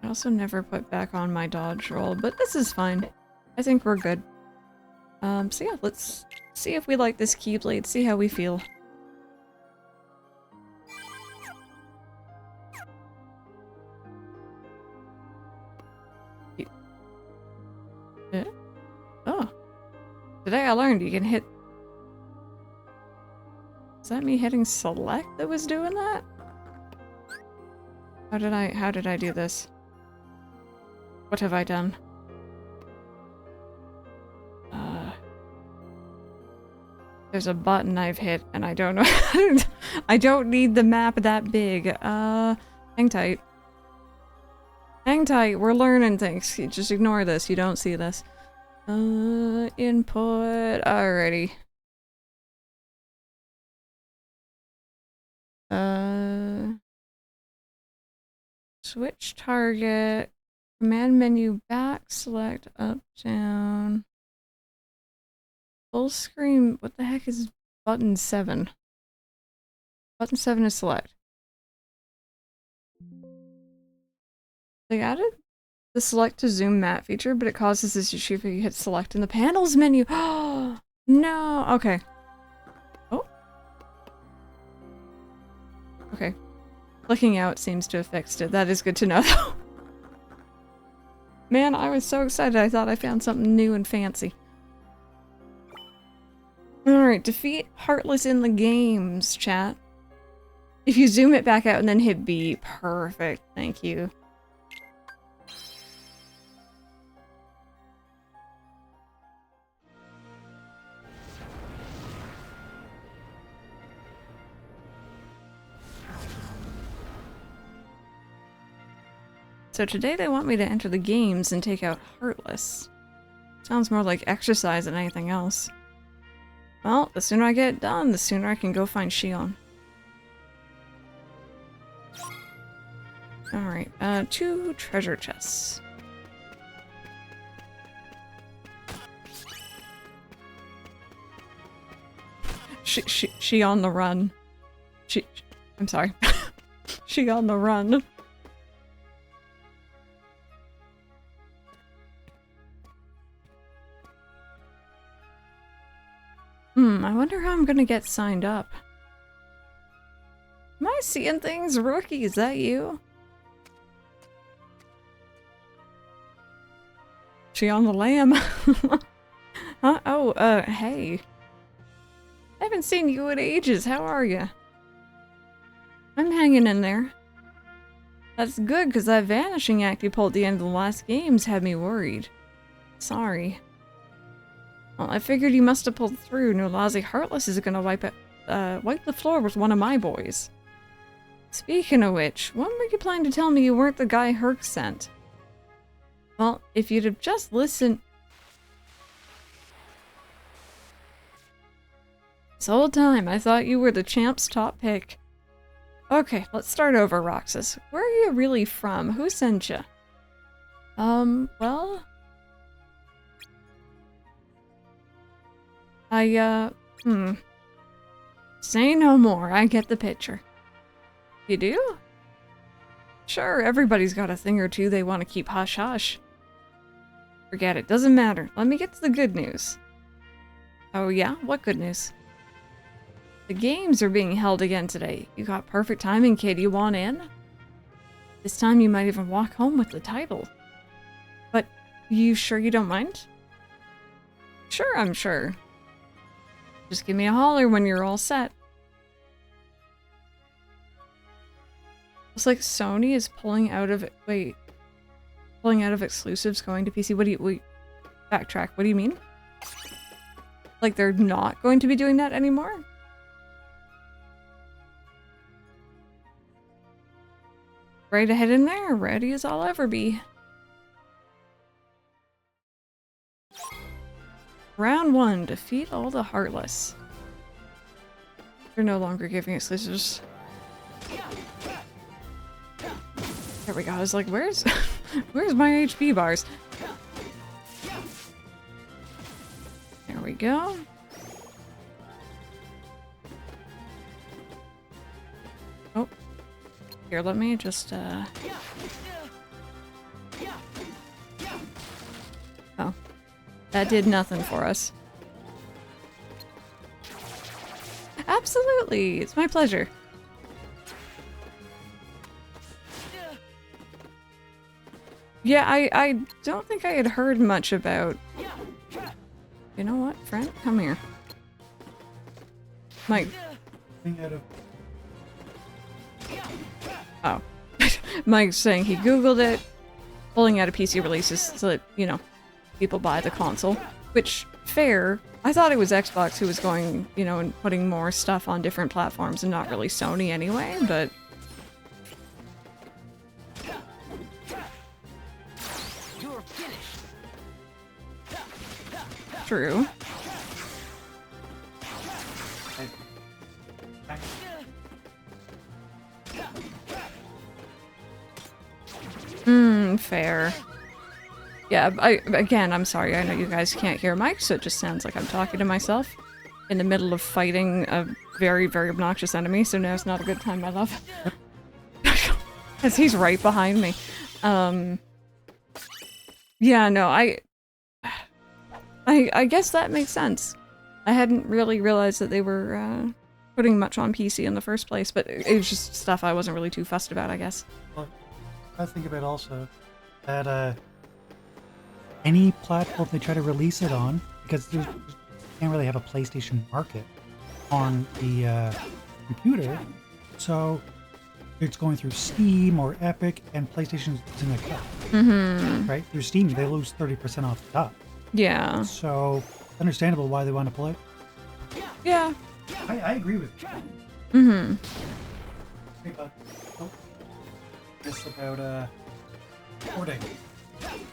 also never put back on my dodge roll, but this is fine. I think we're good. So yeah, let's see if we like this Keyblade, see how we feel. Oh. Today I learned you can hit... Is that me hitting select that was doing that? How did I do this? What have I done? There's a button I've hit and I don't know. I don't need the map that big. Hang tight. Hang tight, we're learning things. Just ignore this, you don't see this. Input, alrighty. Switch target, command menu back, select up, down. Full screen, what the heck is button 7? Button 7 is select. They added the select to zoom map feature, but it causes this issue if you hit select in the panels menu. Oh no, okay. Oh. Okay. Clicking out seems to have fixed it. That is good to know though. Man, I was so excited I thought I found something new and fancy. Alright, defeat Heartless in the games, chat. If you zoom it back out and then hit B, perfect, thank you. So today they want me to enter the games and take out Heartless. Sounds more like exercise than anything else. Well, the sooner I get it done, the sooner I can go find Shion. Alright, 2 treasure chests. She on the run. I'm sorry. She on the run. I wonder how I'm gonna get signed up. Am I seeing things? Rookie, is that you? She on the lamb. Huh? Oh, hey. I haven't seen you in ages. How are you? I'm hanging in there. That's good, because that vanishing act you pulled at the end of the last games had me worried. Sorry. Well, I figured you must have pulled through. No lousy Heartless is gonna wipe the floor with one of my boys. Speaking of which, when were you planning to tell me you weren't the guy Herc sent? Well, if you'd have just listened... This whole time, I thought you were the champ's top pick. Okay, let's start over, Roxas. Where are you really from? Who sent you? Well... Say no more, I get the picture. You do? Sure, everybody's got a thing or two they want to keep hush-hush. Forget it, doesn't matter. Let me get to the good news. Oh yeah? What good news? The games are being held again today. You got perfect timing, kid. You want in? This time you might even walk home with the title. But, you sure you don't mind? Sure, I'm sure. Just give me a holler when you're all set. Looks like Sony is pulling out of it. Wait. Pulling out of exclusives going to PC. What do you... Wait. Backtrack. What do you mean? Like they're not going to be doing that anymore? right ahead in there, ready as I'll ever be. Round 1, defeat all the Heartless. They're no longer giving exclusives. There we go. I was like, where's where's my HP bars? There we go. Oh. Here, let me just Oh. That did nothing for us. Absolutely! It's my pleasure. Yeah, I don't think I had heard much about... You know what, friend? Come here. Mike. Oh. Mike's saying he googled it, pulling out of PC releases so that, you know, people buy the console. Which, fair. I thought it was Xbox who was going, you know, and putting more stuff on different platforms and not really Sony anyway, but... True. Fair. Yeah, again, I'm sorry, I know you guys can't hear Mike, so it just sounds like I'm talking to myself in the middle of fighting a very, very obnoxious enemy, so now's not a good time, my love. Because he's right behind me. Yeah, no, I guess that makes sense. I hadn't really realized that they were putting much on PC in the first place, but it was just stuff I wasn't really too fussed about, I guess. Well, I think about also that any platform they try to release it on, because you can't really have a PlayStation market on the computer, so it's going through Steam or Epic, and PlayStation's in the cut. Right? Through Steam, they lose 30% off the top. Yeah. So, understandable why they want to play. Yeah. I agree with you. Hey, bud. Oh. It's about, porting.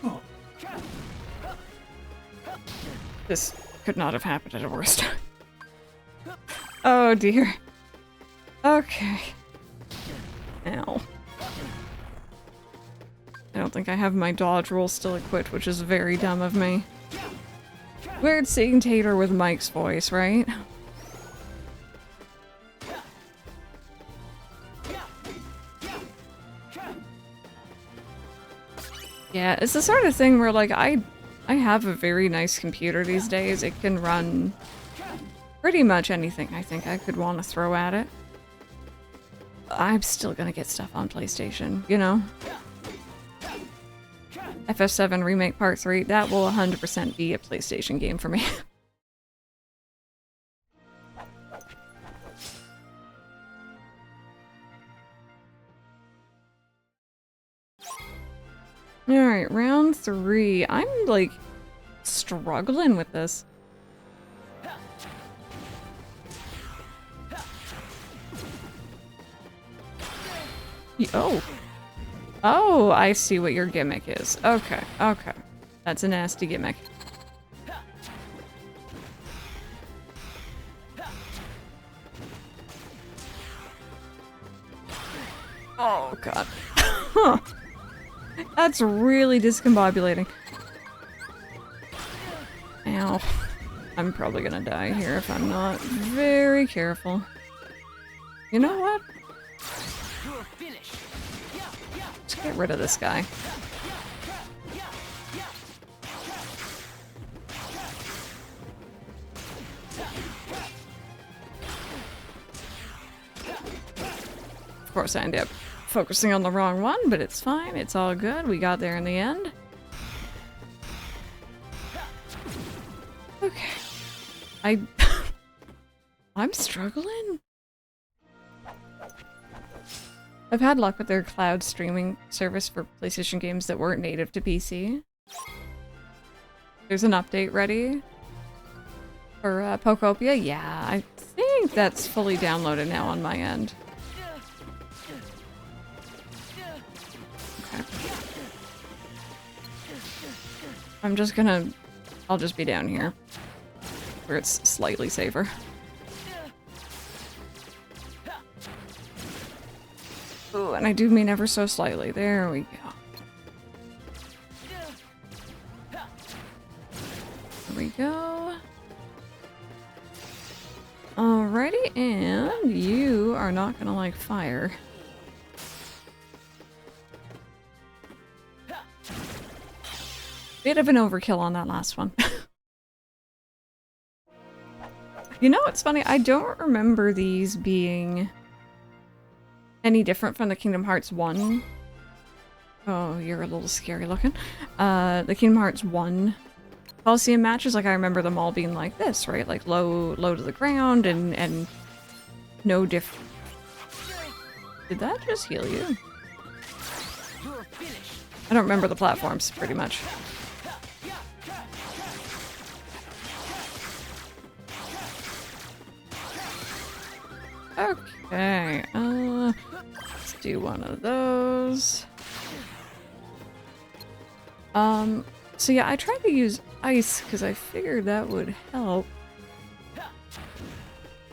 Oh. This could not have happened at a worse time. Oh dear. Okay. Ow. I don't think I have my dodge roll still equipped, which is very dumb of me. Weird seeing Tater with Mike's voice, right? Yeah, it's the sort of thing where, like, I have a very nice computer these days. It can run pretty much anything I think I could want to throw at it. I'm still gonna get stuff on PlayStation, you know? FF7 Remake Part 3, that will 100% be a PlayStation game for me. Alright, round 3. I'm, like, struggling with this. Oh. Oh, I see what your gimmick is. Okay, okay. That's a nasty gimmick. Oh, God. That's really discombobulating. Ow. I'm probably gonna die here if I'm not very careful. You know what? Let's get rid of this guy. Of course, I end up focusing on the wrong one, but it's fine. It's all good. We got there in the end. Okay. I'm struggling. I've had luck with their cloud streaming service for PlayStation games that weren't native to PC. There's an update ready for Pokopia. Yeah, I think that's fully downloaded now on my end. I'll just be down here, where it's slightly safer. Ooh, and I do mean ever so slightly. There we go. There we go. Alrighty, and you are not gonna like fire. Bit of an overkill on that last one. You know what's funny? I don't remember these being any different from the Kingdom Hearts 1. Oh, you're a little scary looking. The Kingdom Hearts 1 Coliseum matches, like I remember them all being like this, right? Like low to the ground and no different. Did that just heal you? I don't remember the platforms, pretty much. Okay, let's do one of those. So yeah, I tried to use ice because I figured that would help.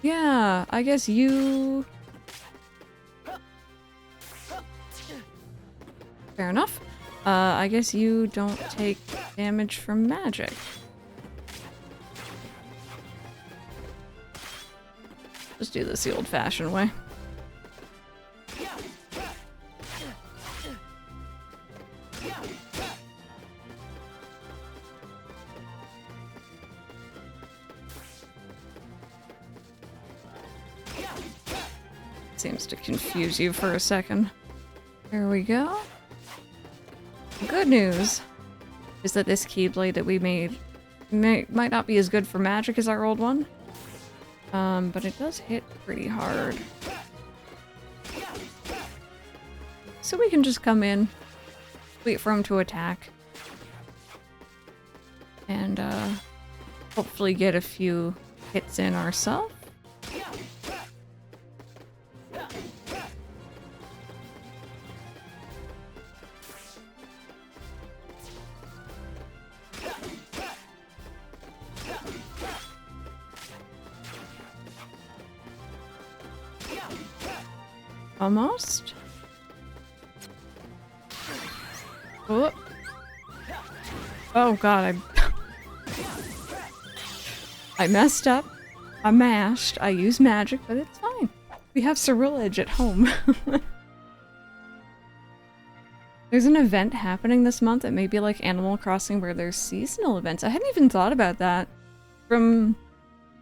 Yeah, I guess you... Fair enough. I guess you don't take damage from magic. Just do this the old-fashioned way. Seems to confuse you for a second. There we go. Good news is that this Keyblade that we made might not be as good for magic as our old one. But it does hit pretty hard. So we can just come in, wait for him to attack, and hopefully get a few hits in ourselves. Almost. Oh, oh god, I messed up. I mashed. I used magic, but it's fine. We have Ceruledge at home. There's an event happening this month that may be like Animal Crossing where there's seasonal events. I hadn't even thought about that. From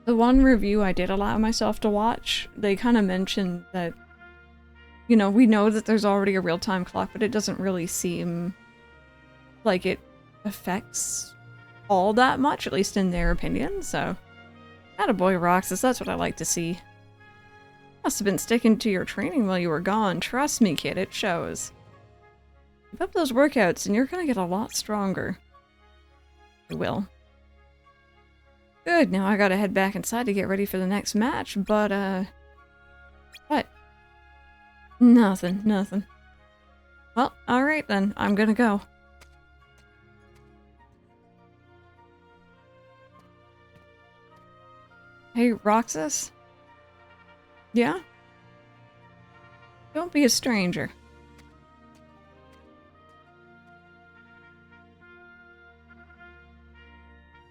the one review I did allow myself to watch, they kind of mentioned that, you know, we know that there's already a real-time clock, but it doesn't really seem like it affects all that much, at least in their opinion, so... Attaboy, Roxas, that's what I like to see. Must have been sticking to your training while you were gone. Trust me, kid, it shows. Keep up those workouts and you're gonna get a lot stronger. You will. Good, now I gotta head back inside to get ready for the next match, but, what? Nothing, nothing. Well, alright then, I'm gonna go. Hey, Roxas? Yeah? Don't be a stranger.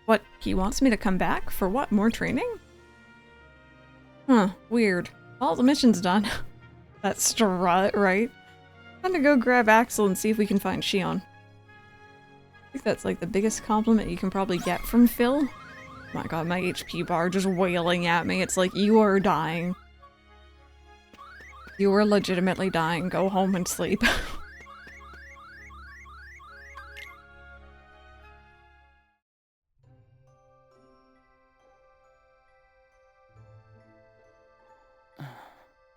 What, he wants me to come back? For what, more training? Huh, weird. All the mission's done. That strut, right? I'm gonna go grab Axel and see if we can find Shion. I think that's like the biggest compliment you can probably get from Phil. Oh my god, my HP bar just wailing at me. It's like, you are dying. You are legitimately dying. Go home and sleep.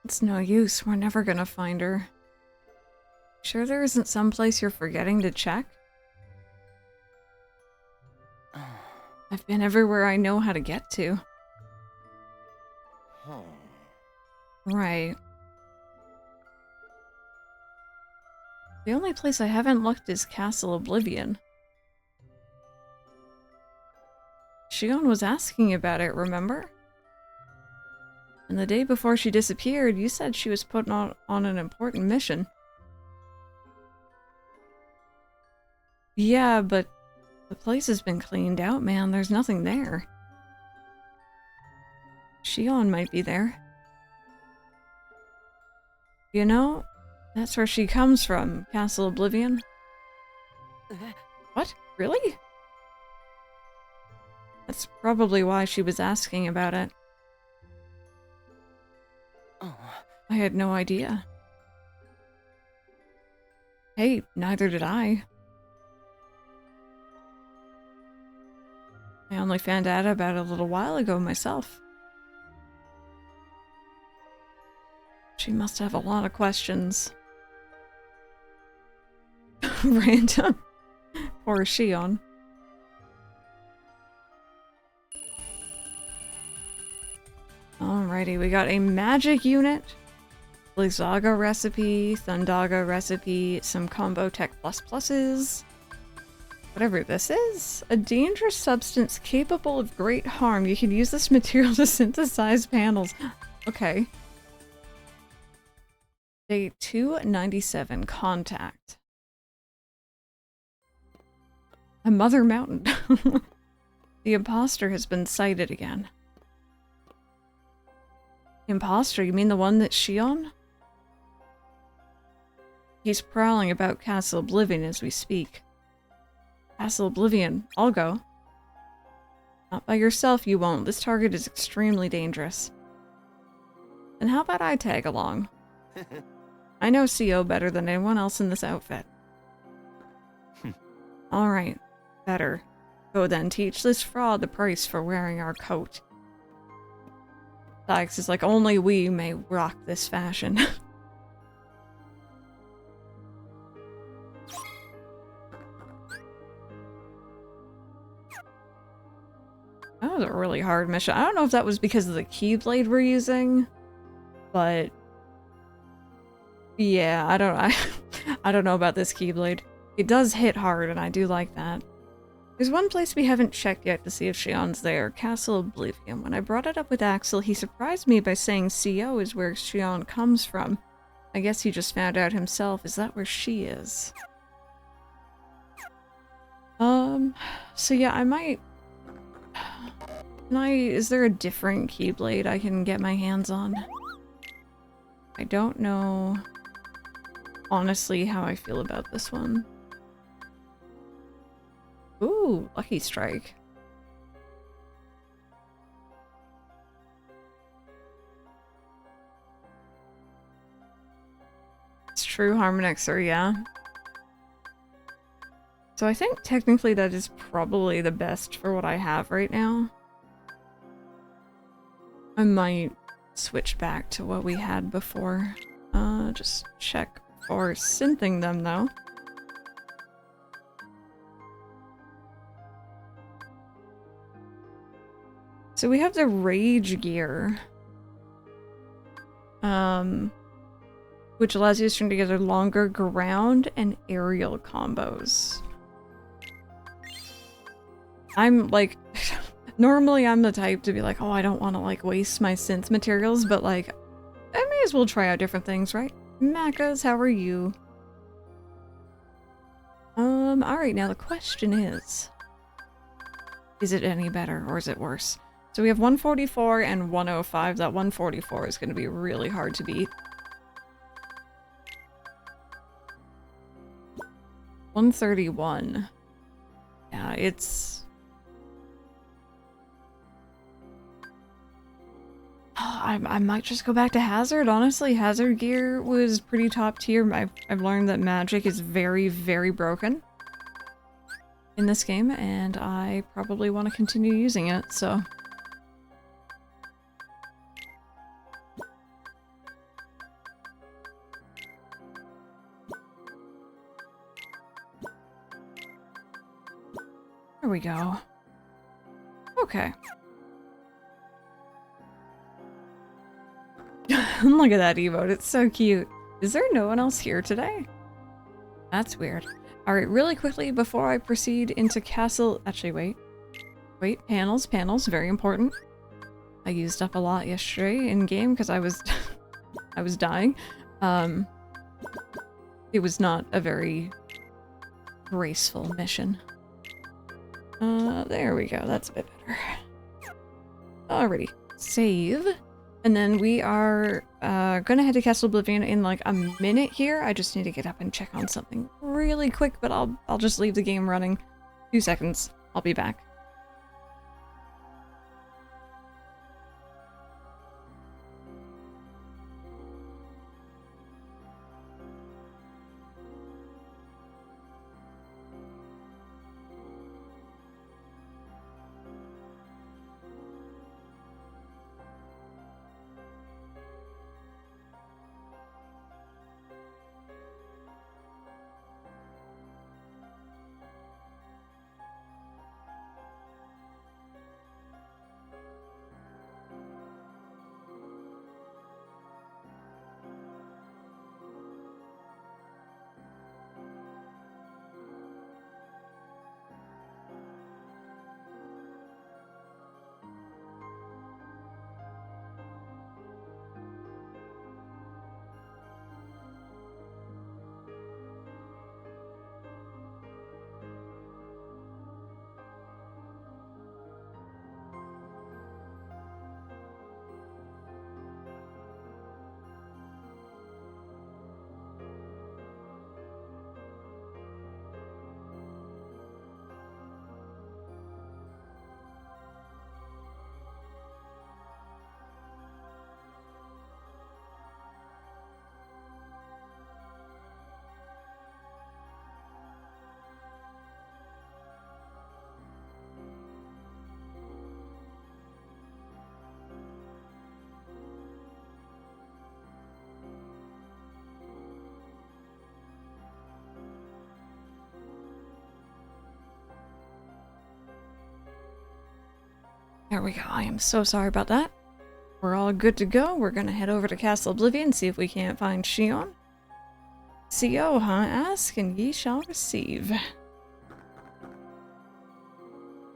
It's no use. We're never gonna find her. Sure there isn't some place you're forgetting to check? I've been everywhere I know how to get to. Right. The only place I haven't looked is Castle Oblivion. Shion was asking about it, remember? And the day before she disappeared, you said she was put on an important mission. Yeah, but the place has been cleaned out, man. There's nothing there. Shion might be there. You know, that's where she comes from, Castle Oblivion. What? Really? That's probably why she was asking about it. Oh. I had no idea. Hey, neither did I. I only found out about it a little while ago myself. She must have a lot of questions. Random. Poor Shion. Alrighty, we got a magic unit, Blizzaga recipe, Thundaga recipe, some combo tech pluses. Whatever this is. A dangerous substance capable of great harm. You can use this material to synthesize panels. Okay. Day 297, contact. A mother mountain. The imposter has been sighted again. Imposter? You mean the one that's Shion? He's prowling about Castle Oblivion as we speak. Castle Oblivion. I'll go. Not by yourself, you won't. This target is extremely dangerous. Then how about I tag along? I know CO better than anyone else in this outfit. Alright. Better. Go then, teach this fraud the price for wearing our coat. Sykes is like, only we may rock this fashion. That was a really hard mission. I don't know if that was because of the Keyblade we're using, but yeah, I don't know about this Keyblade. It does hit hard, and I do like that. There's one place we haven't checked yet to see if Shion's there, Castle Oblivion. When I brought it up with Axel, he surprised me by saying CO is where Shion comes from. I guess he just found out himself. Is that where she is? So yeah, I might... Is there a different Keyblade I can get my hands on? I don't know, honestly, how I feel about this one. Ooh, Lucky Strike. It's true, Harmonixer, yeah. So I think technically that is probably the best for what I have right now. I might switch back to what we had before. Just check for synthing them though. So we have the Rage Gear, which allows you to string together longer ground and aerial combos. I'm like, normally I'm the type to be like, oh, I don't want to like waste my synth materials, but like, I may as well try out different things, right? Macas, how are you? Alright, now the question is it any better or is it worse? So we have 144 and 105. That 144 is going to be really hard to beat. 131. Yeah, it's... I might just go back to Hazard, honestly. Hazard gear was pretty top tier. I've learned that magic is very, very broken in this game, and I probably want to continue using it, so... There we go. Okay. Look at that emote, it's so cute. Is there no one else here today? That's weird. Alright, really quickly before I proceed into Castle... Actually, wait. Wait, panels, panels, very important. I used up a lot yesterday in game because I was I was dying. It was not a very graceful mission. There we go, that's a bit better. Alrighty, save. And then we are gonna head to Castle Oblivion in like a minute here. I just need to get up and check on something really quick, but I'll just leave the game running. 2 seconds, I'll be back. There we go. I am so sorry about that. We're all good to go. We're gonna head over to Castle Oblivion, see if we can't find Shion. CO, huh? Ask and ye shall receive.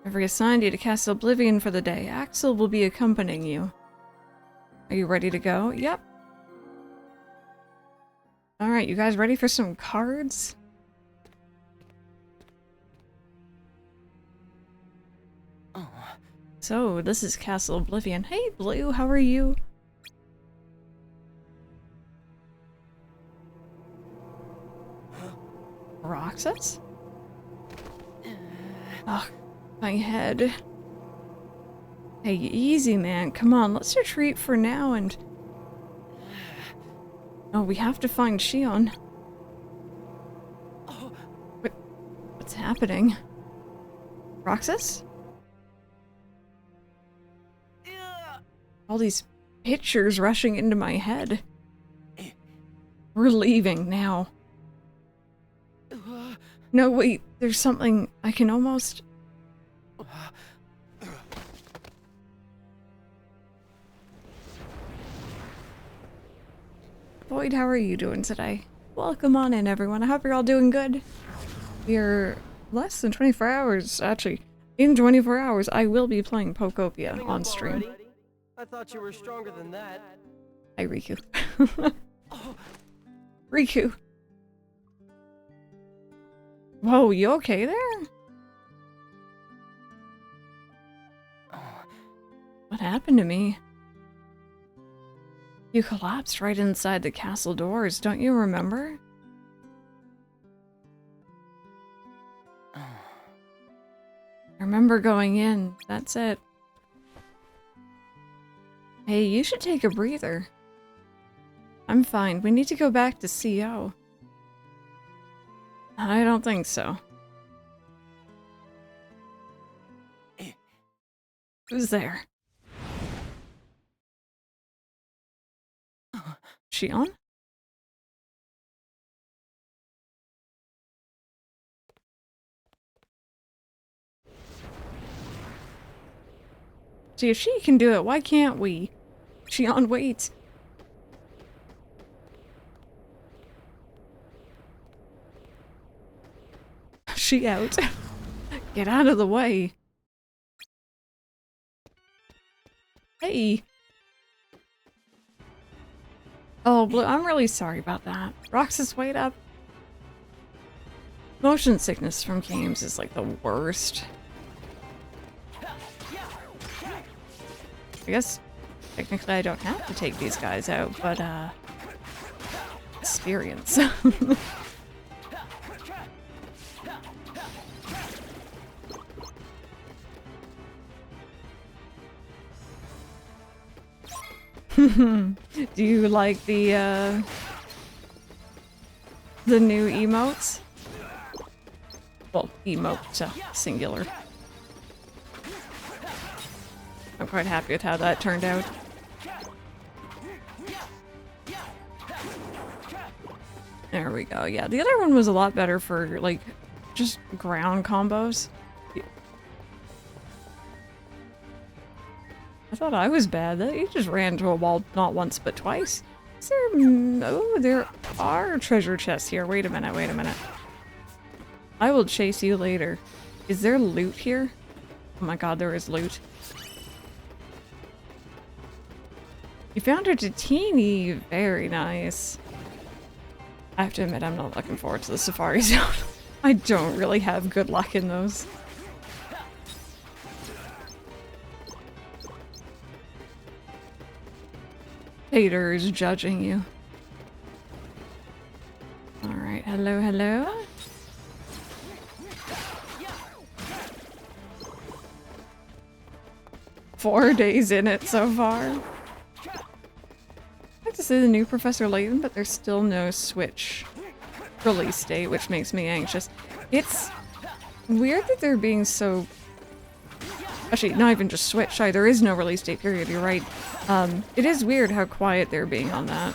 I've reassigned you to Castle Oblivion for the day. Axel will be accompanying you. Are you ready to go? Yep. Alright, you guys ready for some cards? So, this is Castle Oblivion. Hey, Blue, how are you? Roxas? Ugh, my head. Hey, easy, man. Come on, let's retreat for now and... Oh, we have to find Shion. What's happening? Roxas? All these pictures rushing into my head. We're leaving now. No, wait, there's something I can almost... Boyd, how are you doing today? Welcome on in, everyone. I hope you're all doing good. We're less than 24 hours, actually. In 24 hours, I will be playing Pokopia on stream. I thought you were stronger than that. Hi, Riku. Riku. Whoa, you okay there? What happened to me? You collapsed right inside the castle doors, don't you remember? I remember going in, that's it. Hey, you should take a breather. I'm fine. We need to go back to CO. I don't think so. Who's there? Shion? See, if she can do it, why can't we? Shion, wait. She out. Get out of the way. Hey! Oh, Blue, I'm really sorry about that. Roxas, wait up. Motion sickness from games is like the worst. I guess technically I don't have to take these guys out, but experience. Do you like the new emotes? Well, emote singular. I'm quite happy with how that turned out. There we go. Yeah, the other one was a lot better for, like, just ground combos. I thought I was bad. He just ran into a wall not once but twice. Is there... Oh, there are treasure chests here. Wait a minute, wait a minute. I will chase you later. Is there loot here? Oh my god, there is loot. You found a Tatini. Very nice. I have to admit, I'm not looking forward to the Safari Zone. I don't really have good luck in those. Haters judging you. Alright, hello, hello. Four days in it so far. I have to say the new Professor Layton, but there's still no Switch release date, which makes me anxious. It's weird that they're being so... Actually, not even just Switch. Sorry, there is no release date period, you're right. It is weird how quiet they're being on that.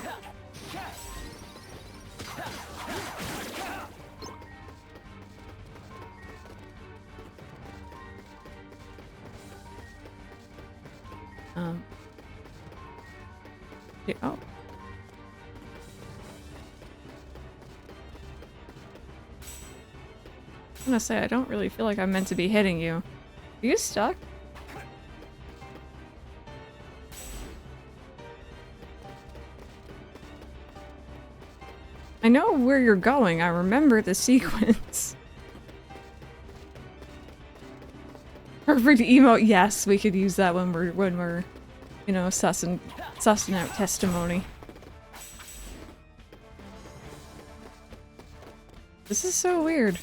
Yeah, oh. I'm gonna say, I don't really feel like I'm meant to be hitting you. Are you stuck? I know where you're going. I remember the sequence. Perfect emote. Yes, we could use that when we're, you know, sussing out testimony. This is so weird.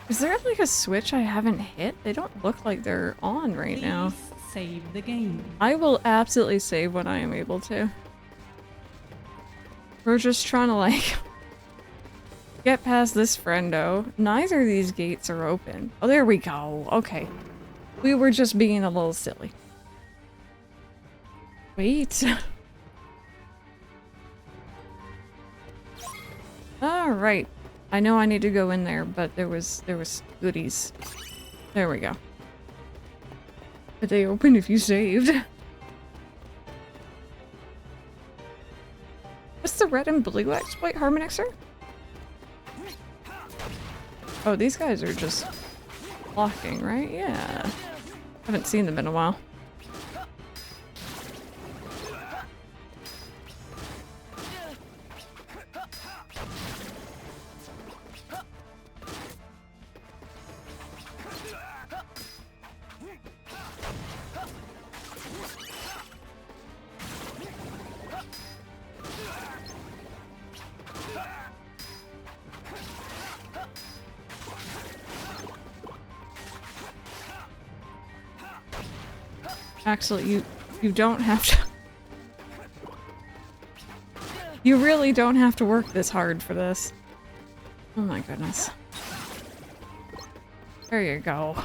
Is there like a switch I haven't hit? They don't look like they're on right now. Save the game. I will absolutely save when I am able to. We're just trying to like get past this friendo. Neither of these gates are open. Oh, there we go. Okay. We were just being a little silly. Wait. Alright. I know I need to go in there, but there was goodies. There we go. But they open if you saved. What's the red and blue exploit, Harmonixer? Oh, these guys are just blocking, right? Yeah. Haven't seen them in a while. Actually, you don't have to. You really don't have to work this hard for this. Oh my goodness. There you go.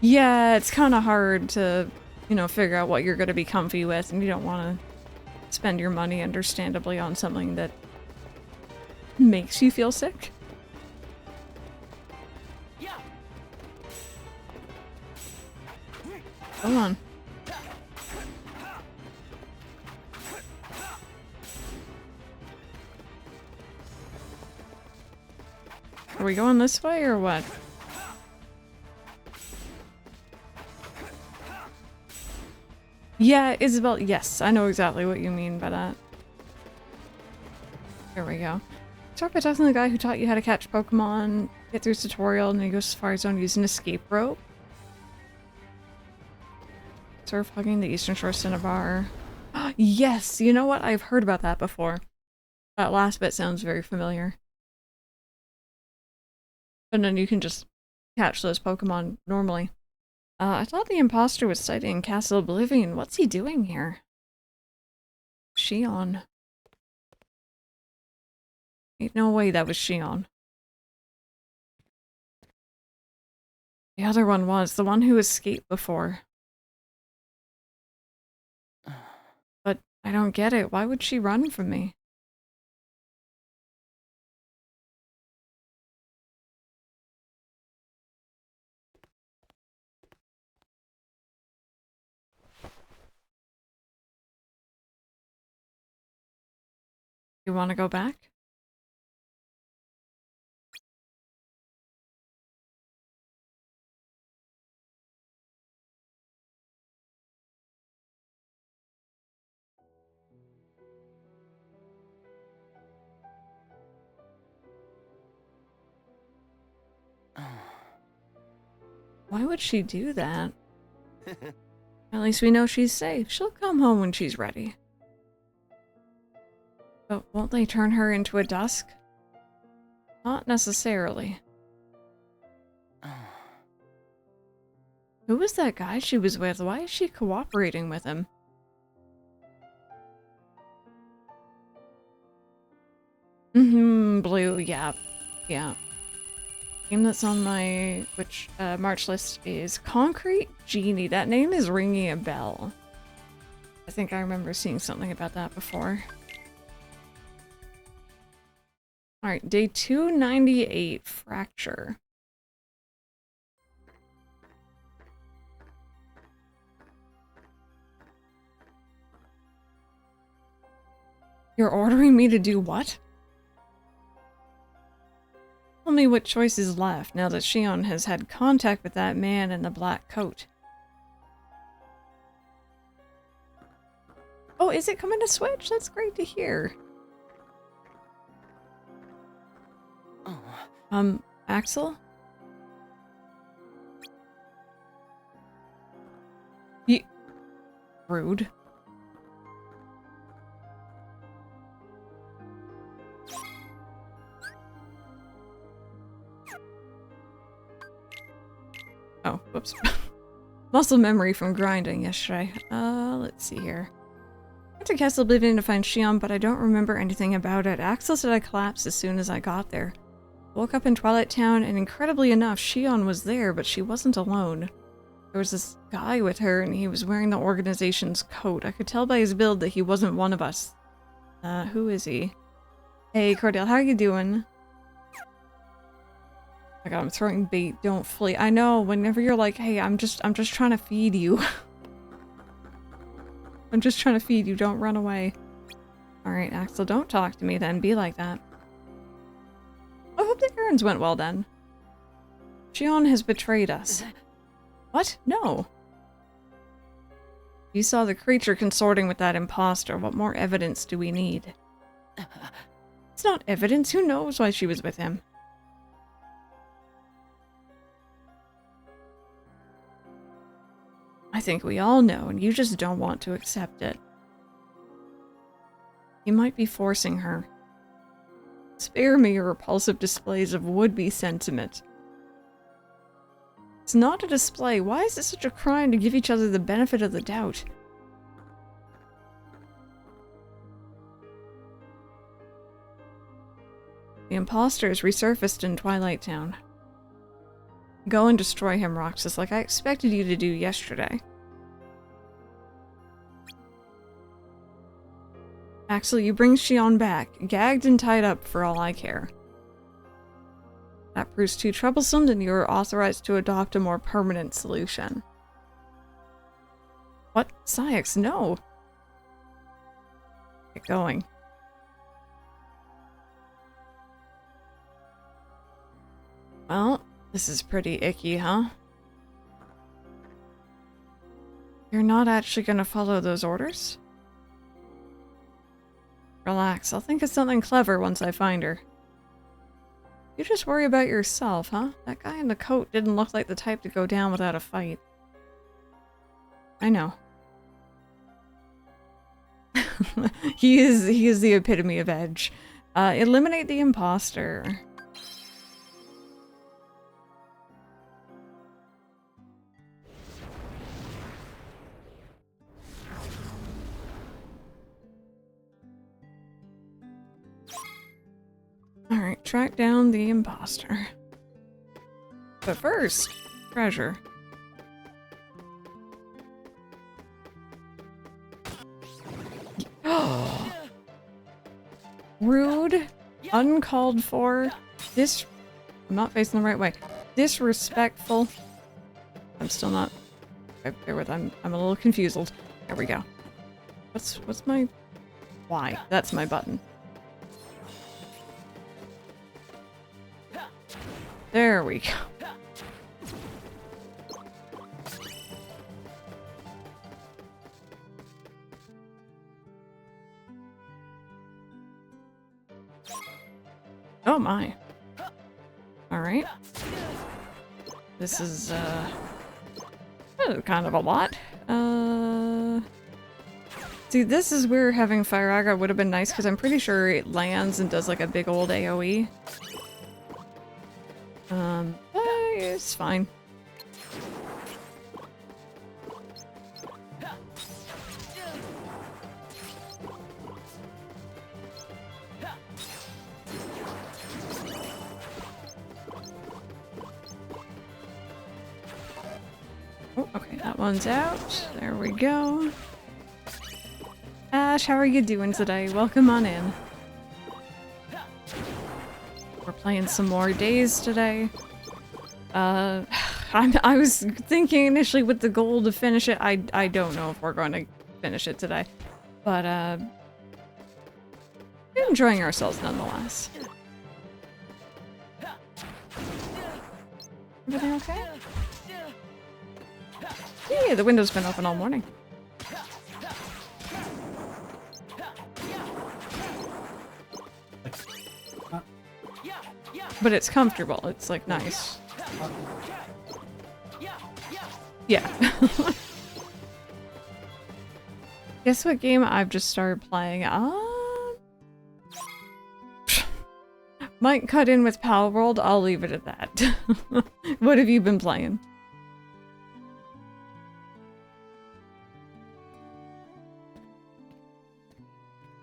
Yeah, it's kind of hard to, you know, figure out what you're going to be comfy with, and you don't want to spend your money, understandably, on something that makes you feel sick. Come on. Are we going this way or what? Yeah, Isabel, yes, I know exactly what you mean by that. There we go. Start by talking to the guy who taught you how to catch Pokemon, get through his tutorial, and then he goes as far as on using an escape rope. Surf hugging the Eastern Shore Cinnabar. Yes, you know what? I've heard about that before. That last bit sounds very familiar. And then you can just catch those Pokemon normally. I thought the imposter was studying Castle Oblivion. What's he doing here? Shion. Ain't no way that was Shion. The other one was the one who escaped before. But I don't get it. Why would she run from me? You want to go back? Why would she do that? At least we know she's safe. She'll come home when she's ready. But won't they turn her into a dusk? Not necessarily. Who was that guy she was with? Why is she cooperating with him? Blue, yeah. Yeah. Game that's on my March list is Concrete Genie. That name is ringing a bell. I think I remember seeing something about that before. Alright, day 298, Fracture. You're ordering me to do what? Tell me what choice is left now that Shion has had contact with that man in the black coat. Oh, is it coming to Switch? That's great to hear. Axel? Rude. Oh, whoops. Muscle memory from grinding yesterday. Let's see here. I went to Castle Oblivion to find Shion, but I don't remember anything about it. Axel said I collapsed as soon as I got there. Woke up in Twilight Town, and incredibly enough, Shion was there, but she wasn't alone. There was this guy with her, and he was wearing the organization's coat. I could tell by his build that he wasn't one of us. Who is he? Hey, Cordell, how you doing? Oh my god, I'm throwing bait, don't flee. I know, whenever you're like, hey, I'm just trying to feed you. I'm just trying to feed you, don't run away. Alright, Axel, don't talk to me then, be like that. I hope the errands went well then. Shion has betrayed us. What? No. You saw the creature consorting with that imposter. What more evidence do we need? It's not evidence, who knows why she was with him? I think we all know, and you just don't want to accept it. You might be forcing her. Spare me your repulsive displays of would-be sentiment. It's not a display. Why is it such a crime to give each other the benefit of the doubt? The imposter is resurfaced in Twilight Town. Go and destroy him, Roxas, like I expected you to do yesterday. Axel, you bring Shion back, gagged and tied up for all I care. That proves too troublesome, then you are authorized to adopt a more permanent solution. What? Syx, no! Get going. Well, this is pretty icky, huh? You're not actually gonna follow those orders? Relax, I'll think of something clever once I find her. You just worry about yourself, huh? That guy in the coat didn't look like the type to go down without a fight. I know. He is the epitome of edge. Eliminate the imposter. Alright, track down the imposter. But first, treasure. Rude, uncalled for, I'm not facing the right way. Disrespectful. I'm still not. Bear with, I'm a little confused. There we go. What's my... Why? That's my button. There we go. Oh my. Alright. This is, kind of a lot. See, this is where having Fire Aggro would have been nice, because I'm pretty sure it lands and does like a big old AoE. It's fine. Oh, okay, that one's out. There we go. Ash, how are you doing today? Welcome on in. We're playing some more days today. I was thinking initially with the goal to finish it. I don't know if we're going to finish it today, but we're enjoying ourselves nonetheless. Everything okay? Yeah, the window's been open all morning. But it's comfortable. It's like nice. Yeah. Guess what game I've just started playing? Might cut in with Pal World. I'll leave it at that. What have you been playing?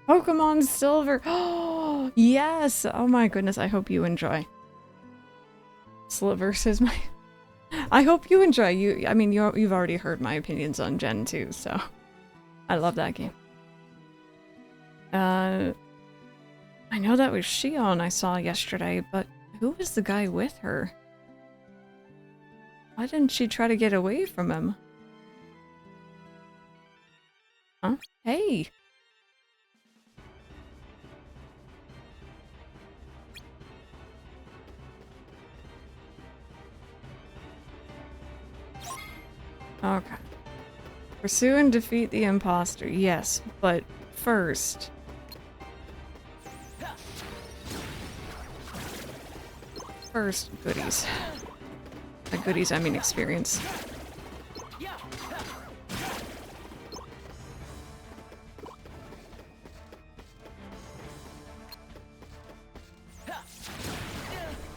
Pokemon Silver. Oh, yes. Oh my goodness. I hope you enjoy. Slivers is my... I hope you enjoy. I mean, you've already heard my opinions on Gen 2, so... I love that game. I know that was Shion I saw yesterday, but who was the guy with her? Why didn't she try to get away from him? Huh? Hey! Okay. Pursue and defeat the imposter. Yes, but first... First, goodies. By goodies, I mean experience.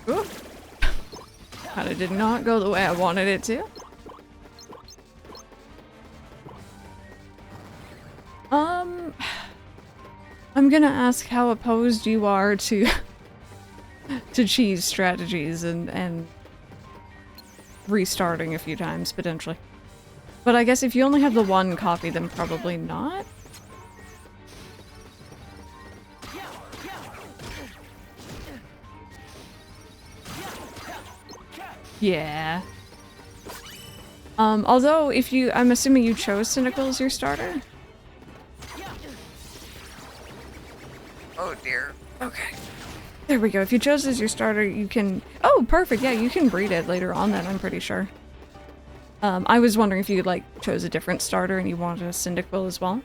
Ooh. Kinda did not go the way I wanted it to. I'm gonna ask how opposed you are to to cheese strategies and restarting a few times, potentially. But I guess if you only have the one copy, then probably not. Yeah. Although, if you... I'm assuming you chose Cynical as your starter? Oh dear. Okay. There we go. If you chose as your starter, you can... Oh, perfect. Yeah, you can breed it later on then, I'm pretty sure. I was wondering if you, like, chose a different starter and you wanted a Cyndaquil as well.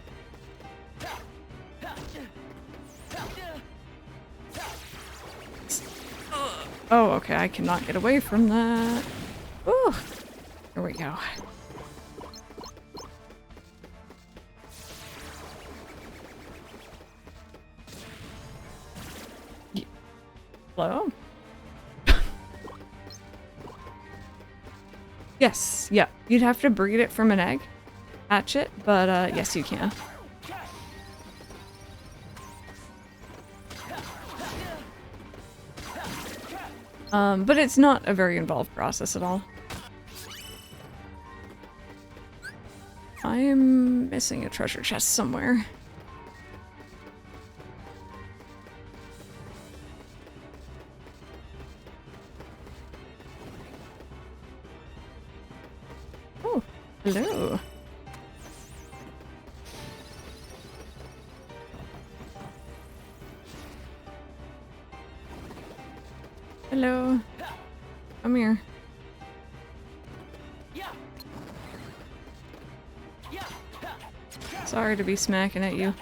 Oh, okay. I cannot get away from that. Ooh. There we go. Hello? Yes, yeah. You'd have to breed it from an egg. Hatch it, but yes you can. But it's not a very involved process at all. I am missing a treasure chest somewhere. Oh, hello. Hello. Come here. Sorry to be smacking at you.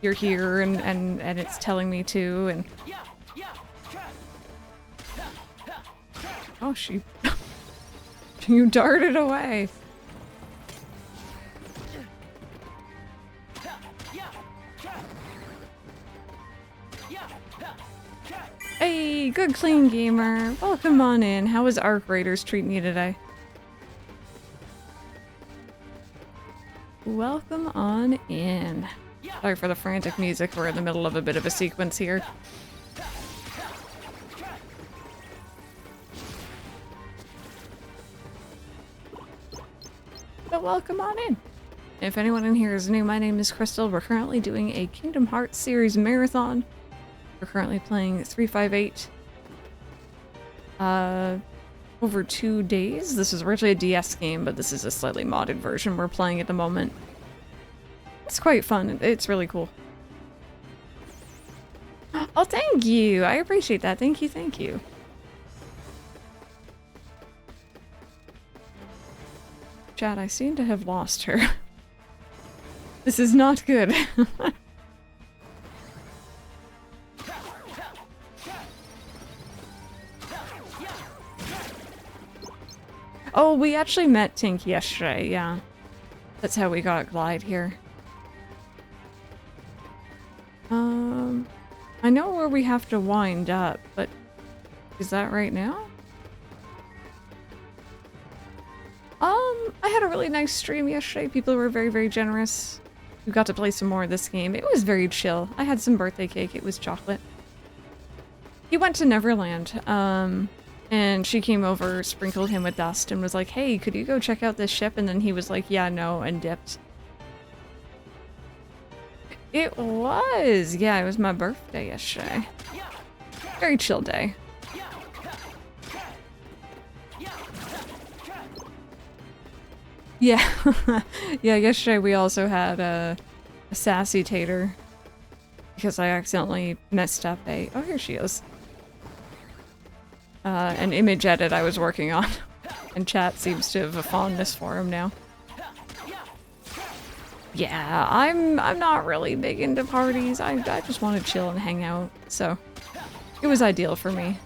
You're here and it's telling me to and... Oh, you darted away. Hey, good clean gamer. Welcome on in. How was Arc Raiders treating you today? Welcome on in. Sorry for the frantic music. We're in the middle of a bit of a sequence here. But welcome on in. If anyone in here is new, my name is Crystal. We're currently doing a Kingdom Hearts series marathon. We're currently playing 358 over 2 days. This is originally a DS game, but this is a slightly modded version we're playing at the moment. It's quite fun. It's really cool. Oh, thank you. I appreciate that. Thank you, thank you. Chat, I seem to have lost her. This is not good. Oh, we actually met Tink yesterday, yeah. That's how we got Glide here. I know where we have to wind up, but is that right now? I had a really nice stream yesterday. People were very, very generous. We got to play some more of this game. It was very chill. I had some birthday cake. It was chocolate. He went to Neverland, and she came over, sprinkled him with dust, and was like, hey, could you go check out this ship? And then he was like, yeah, no, and dipped. It was! Yeah, it was my birthday yesterday. Very chill day. Yeah. Yeah, yesterday we also had a sassy tater. Because I accidentally messed up a... Oh, here she is. An image edit I was working on. And chat seems to have a fondness for him now. Yeah, I'm not really big into parties. I just want to chill and hang out. So, it was ideal for me.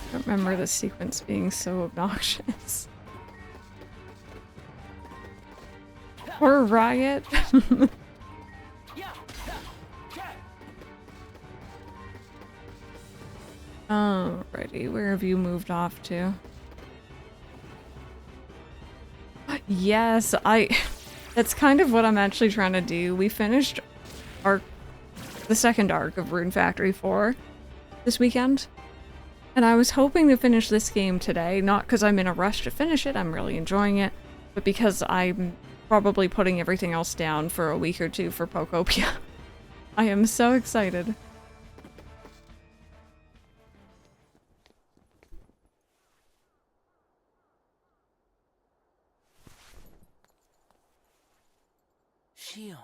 I don't remember the sequence being so obnoxious. Or Riot. Alrighty, where have you moved off to? Yes, that's kind of what I'm actually trying to do. We finished the second arc of Rune Factory 4 this weekend. And I was hoping to finish this game today, not because I'm in a rush to finish it, I'm really enjoying it, but because I'm probably putting everything else down for a week or two for Pokopia. I am so excited. Shion.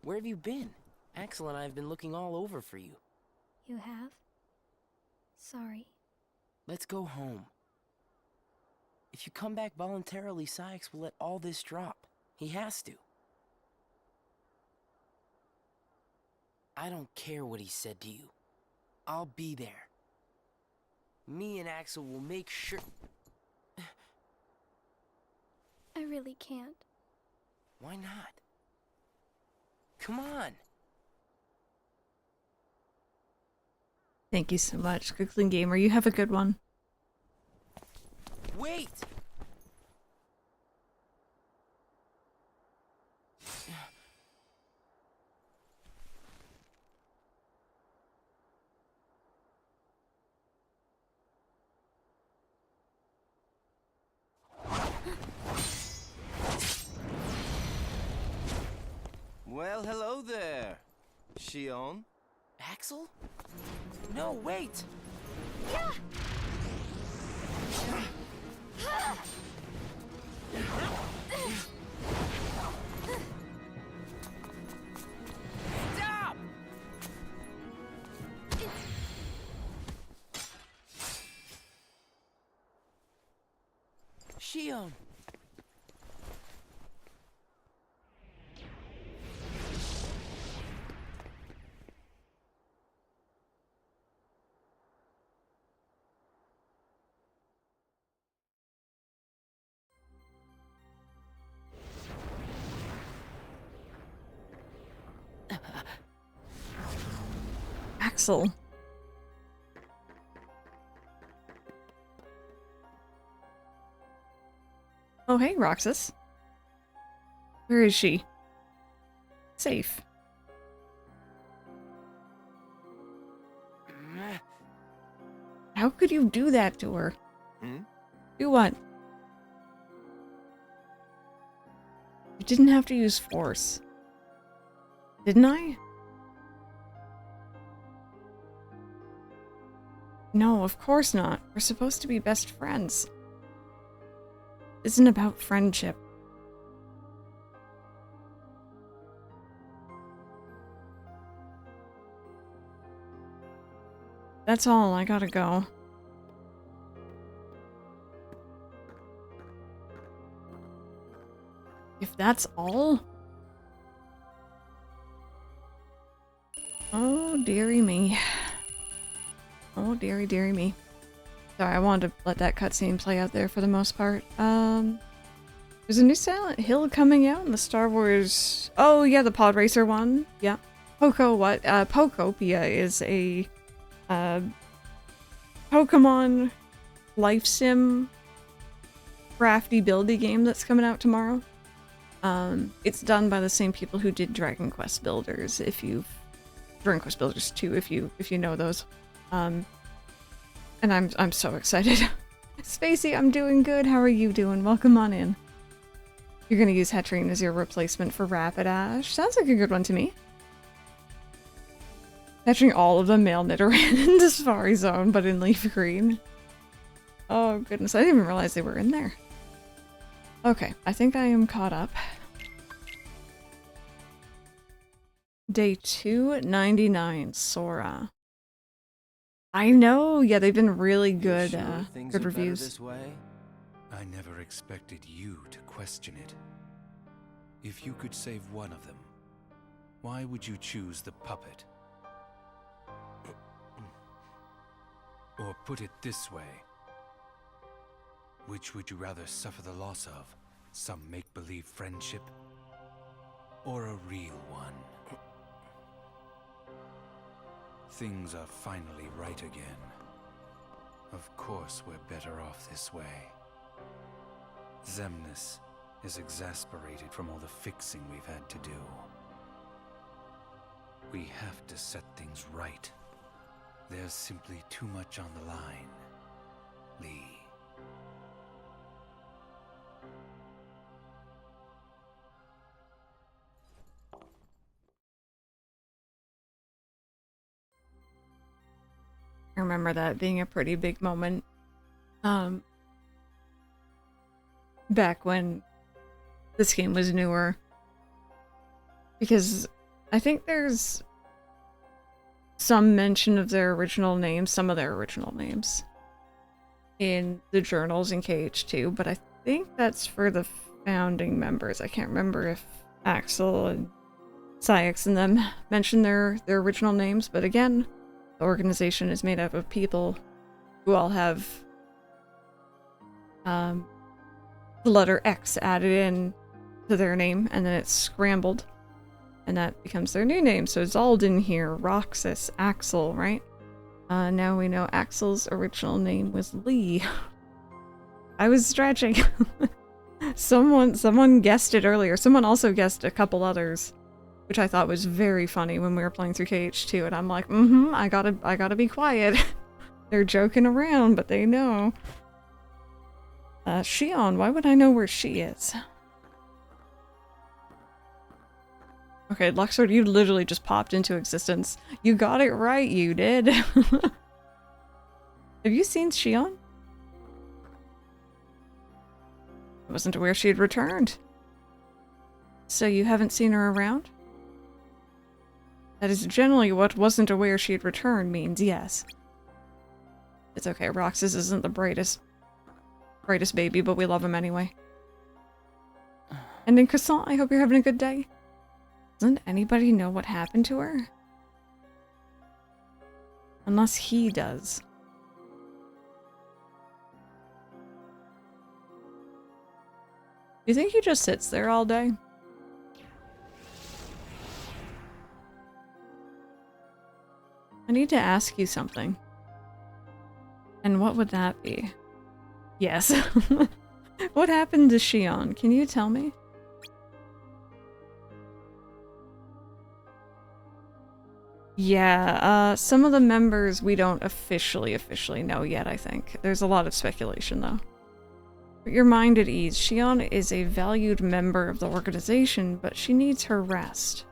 Where have you been? Axel and I have been looking all over for you. You have? Sorry. Let's go home. If you come back voluntarily, Sykes will let all this drop. He has to. I don't care what he said to you. I'll be there. Me and Axel will make sure... I really can't. Why not? Come on. Thank you so much, Cookling Gamer. You have a good one. Wait! Well, hello there, Shion. Axel? No, wait! Stop! Shion! Axel. Oh, hey, Roxas. Where is she? Safe. How could you do that to her? Hmm? Do what? You didn't have to use force. Didn't I? No, of course not. We're supposed to be best friends. This isn't about friendship. That's all. I gotta go. If that's all? Oh, dearie me. Oh, dearie, dearie me. Sorry, I wanted to let that cutscene play out there for the most part. There's a new Silent Hill coming out in the Star Wars... Oh, yeah, the Pod Racer one. Yeah. Pokopia is a, Pokemon life sim crafty buildy game that's coming out tomorrow. It's done by the same people who did Dragon Quest Builders, Dragon Quest Builders 2, if you know those. And I'm so excited. Spacey, I'm doing good. How are you doing? Welcome on in. You're gonna use Hetrine as your replacement for Rapidash. Sounds like a good one to me. Hetrine all of them male Nidoran into Safari Zone, but in leaf green. Oh goodness, I didn't even realize they were in there. Okay, I think I am caught up. Day 299, Sora. I know, yeah, they've been really good, good reviews. This way? I never expected you to question it. If you could save one of them, why would you choose the puppet? Or put it this way, which would you rather suffer the loss of? Some make-believe friendship? Or a real one? Things are finally right again. Of course we're better off this way. Xemnas is exasperated from all the fixing we've had to do. We have to set things right. There's simply too much on the line, Lee. I remember that being a pretty big moment. Back when this game was newer. Because I think there's some mention of their original names, some of their original names, in the journals in KH2, but I think that's for the founding members. I can't remember if Axel and Syx and them mention their original names, but again, the organization is made up of people who all have the letter X added in to their name, and then it's scrambled, and that becomes their new name. So Zaldin here, Roxas, Axel, right? Now we know Axel's original name was Lee. I was stretching. Someone guessed it earlier. Someone also guessed a couple others, which I thought was very funny when we were playing through KH2, and I'm like, I gotta be quiet. They're joking around, but they know. Shion, why would I know where she is? Okay, Luxord, you literally just popped into existence. You got it right, you did. Have you seen Shion? I wasn't aware she had returned. So you haven't seen her around? That is generally what wasn't aware she had returned means, yes. It's okay, Roxas isn't the brightest baby, but we love him anyway. And then Croissant, I hope you're having a good day. Doesn't anybody know what happened to her? Unless he does. Do you think he just sits there all day? I need to ask you something. And what would that be? Yes. What happened to Shion? Can you tell me? Yeah, some of the members we don't officially know yet, I think. There's a lot of speculation, though. Put your mind at ease. Shion is a valued member of the organization, but she needs her rest.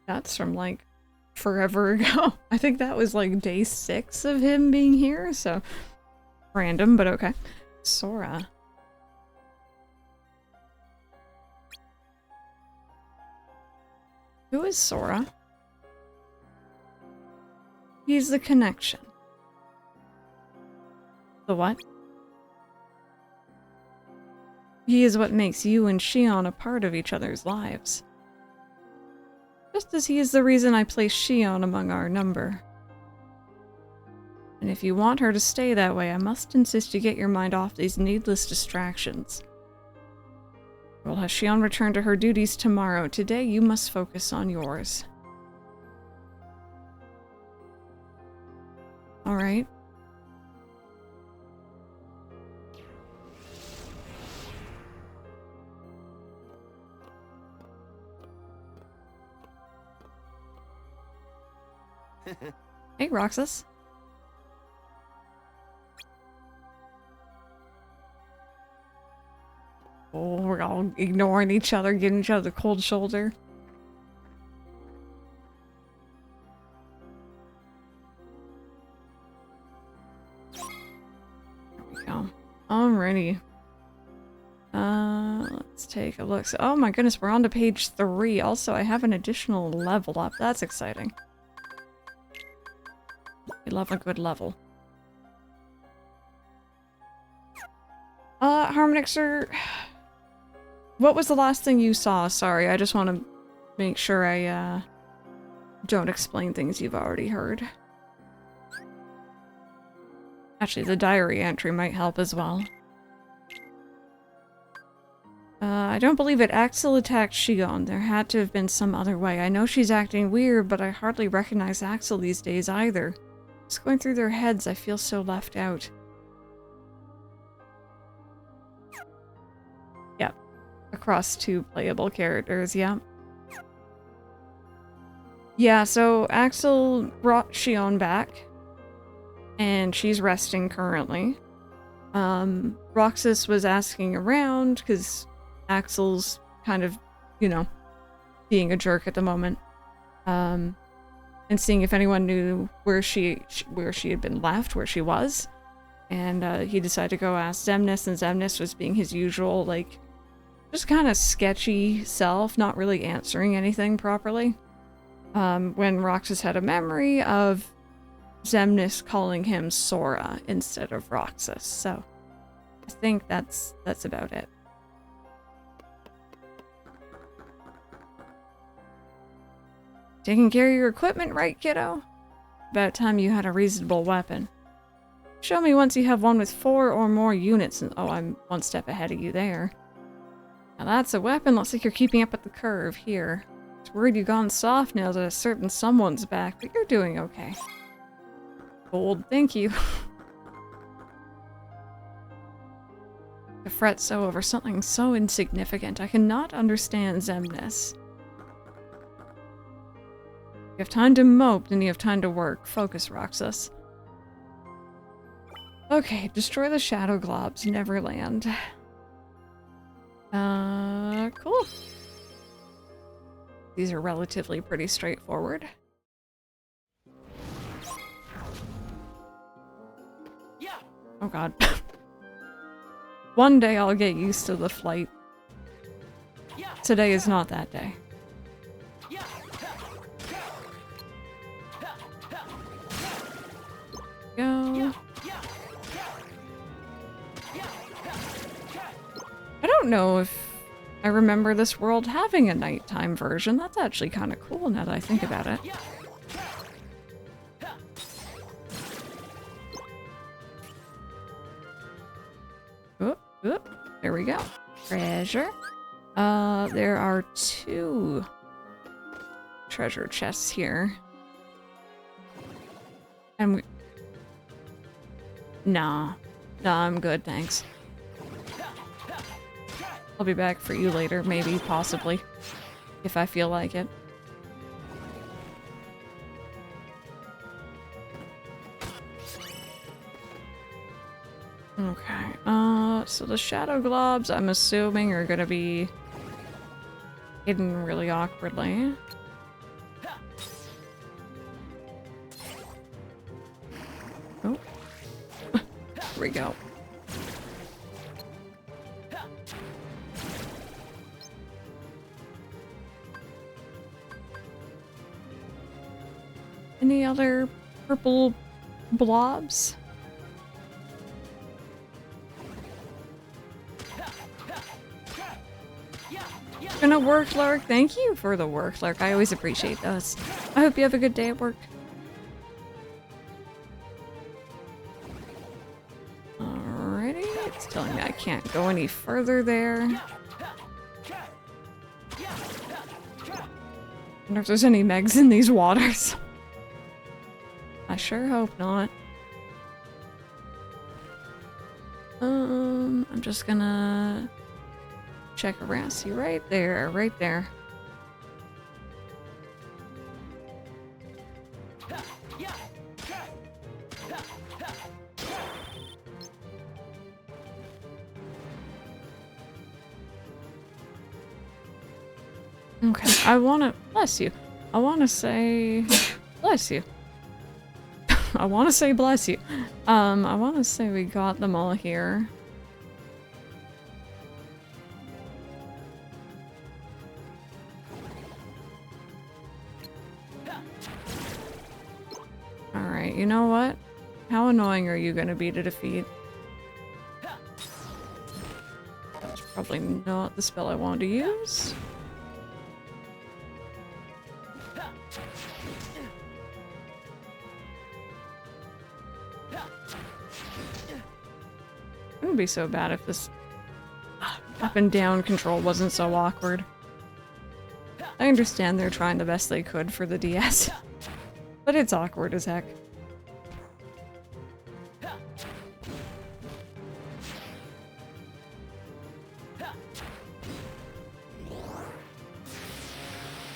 That's from, like, forever ago. I think that was, like, day 6 of him being here, so... Random, but okay. Sora. Who is Sora? He's the connection. The what? He is what makes you and Shion a part of each other's lives. Just as he is the reason I place Shion among our number. And if you want her to stay that way, I must insist you get your mind off these needless distractions. We'll have Shion return to her duties tomorrow. Today, you must focus on yours. Alright. Hey, Roxas. Oh, we're all ignoring each other, giving each other the cold shoulder. There we go. Alrighty. Let's take a look. So, oh my goodness, we're on to page 3. Also, I have an additional level up. That's exciting. We love a good level. Harmonixer, what was the last thing you saw? Sorry, I just want to make sure I, don't explain things you've already heard. Actually, the diary entry might help as well. I don't believe it. Axel attacked Shion. There had to have been some other way. I know she's acting weird, but I hardly recognize Axel these days either. Just going through their heads, I feel so left out. Yep. Across 2 playable characters, yeah. Yeah, so Axel brought Shion back. and she's resting currently. Roxas was asking around because Axel's kind of, you know, being a jerk at the moment. And seeing if anyone knew where she had been left, where she was. And he decided to go ask Xemnas, and Xemnas was being his usual, like, just kind of sketchy self, not really answering anything properly. When Roxas had a memory of Xemnas calling him Sora instead of Roxas, so I think that's about it. Taking care of your equipment, right, kiddo? About time you had a reasonable weapon. Show me once you have one with 4 or more units, and oh, I'm one step ahead of you there. Now that's a weapon. Looks like you're keeping up with the curve here. I was worried you'd gone soft now that a certain someone's back, but you're doing okay. Bold, thank you. To fret so over something so insignificant, I cannot understand Xemnas. You have time to mope, then you have time to work. Focus, Roxas. Okay, destroy the shadow globs, Neverland. Cool. These are relatively pretty straightforward. Oh god. One day I'll get used to the flight. Today is not that day. Go. I don't know if I remember this world having a nighttime version. That's actually kind of cool now that I think about it. Oop, oop. There we go. Treasure. There are 2 treasure chests here. And we... Nah, I'm good, thanks. I'll be back for you later, maybe, possibly, if I feel like it. Okay, so the shadow globs, I'm assuming, are gonna be hidden really awkwardly. Oh. Here we go. Any other purple blobs? Gonna work, Lark. Thank you for the work, Lark. I always appreciate those. I hope you have a good day at work. Alrighty, it's telling me I can't go any further there. I wonder if there's any Megs in these waters. I sure hope not. I'm just gonna check around. See, right there, right there. Okay, I wanna, bless you. I wanna say, bless you. I wanna say bless you. I wanna say we got them all here. Alright, you know what? How annoying are you gonna be to defeat? That's probably not the spell I want to use. It wouldn't be so bad if this up and down control wasn't so awkward. I understand they're trying the best they could for the DS, but it's awkward as heck.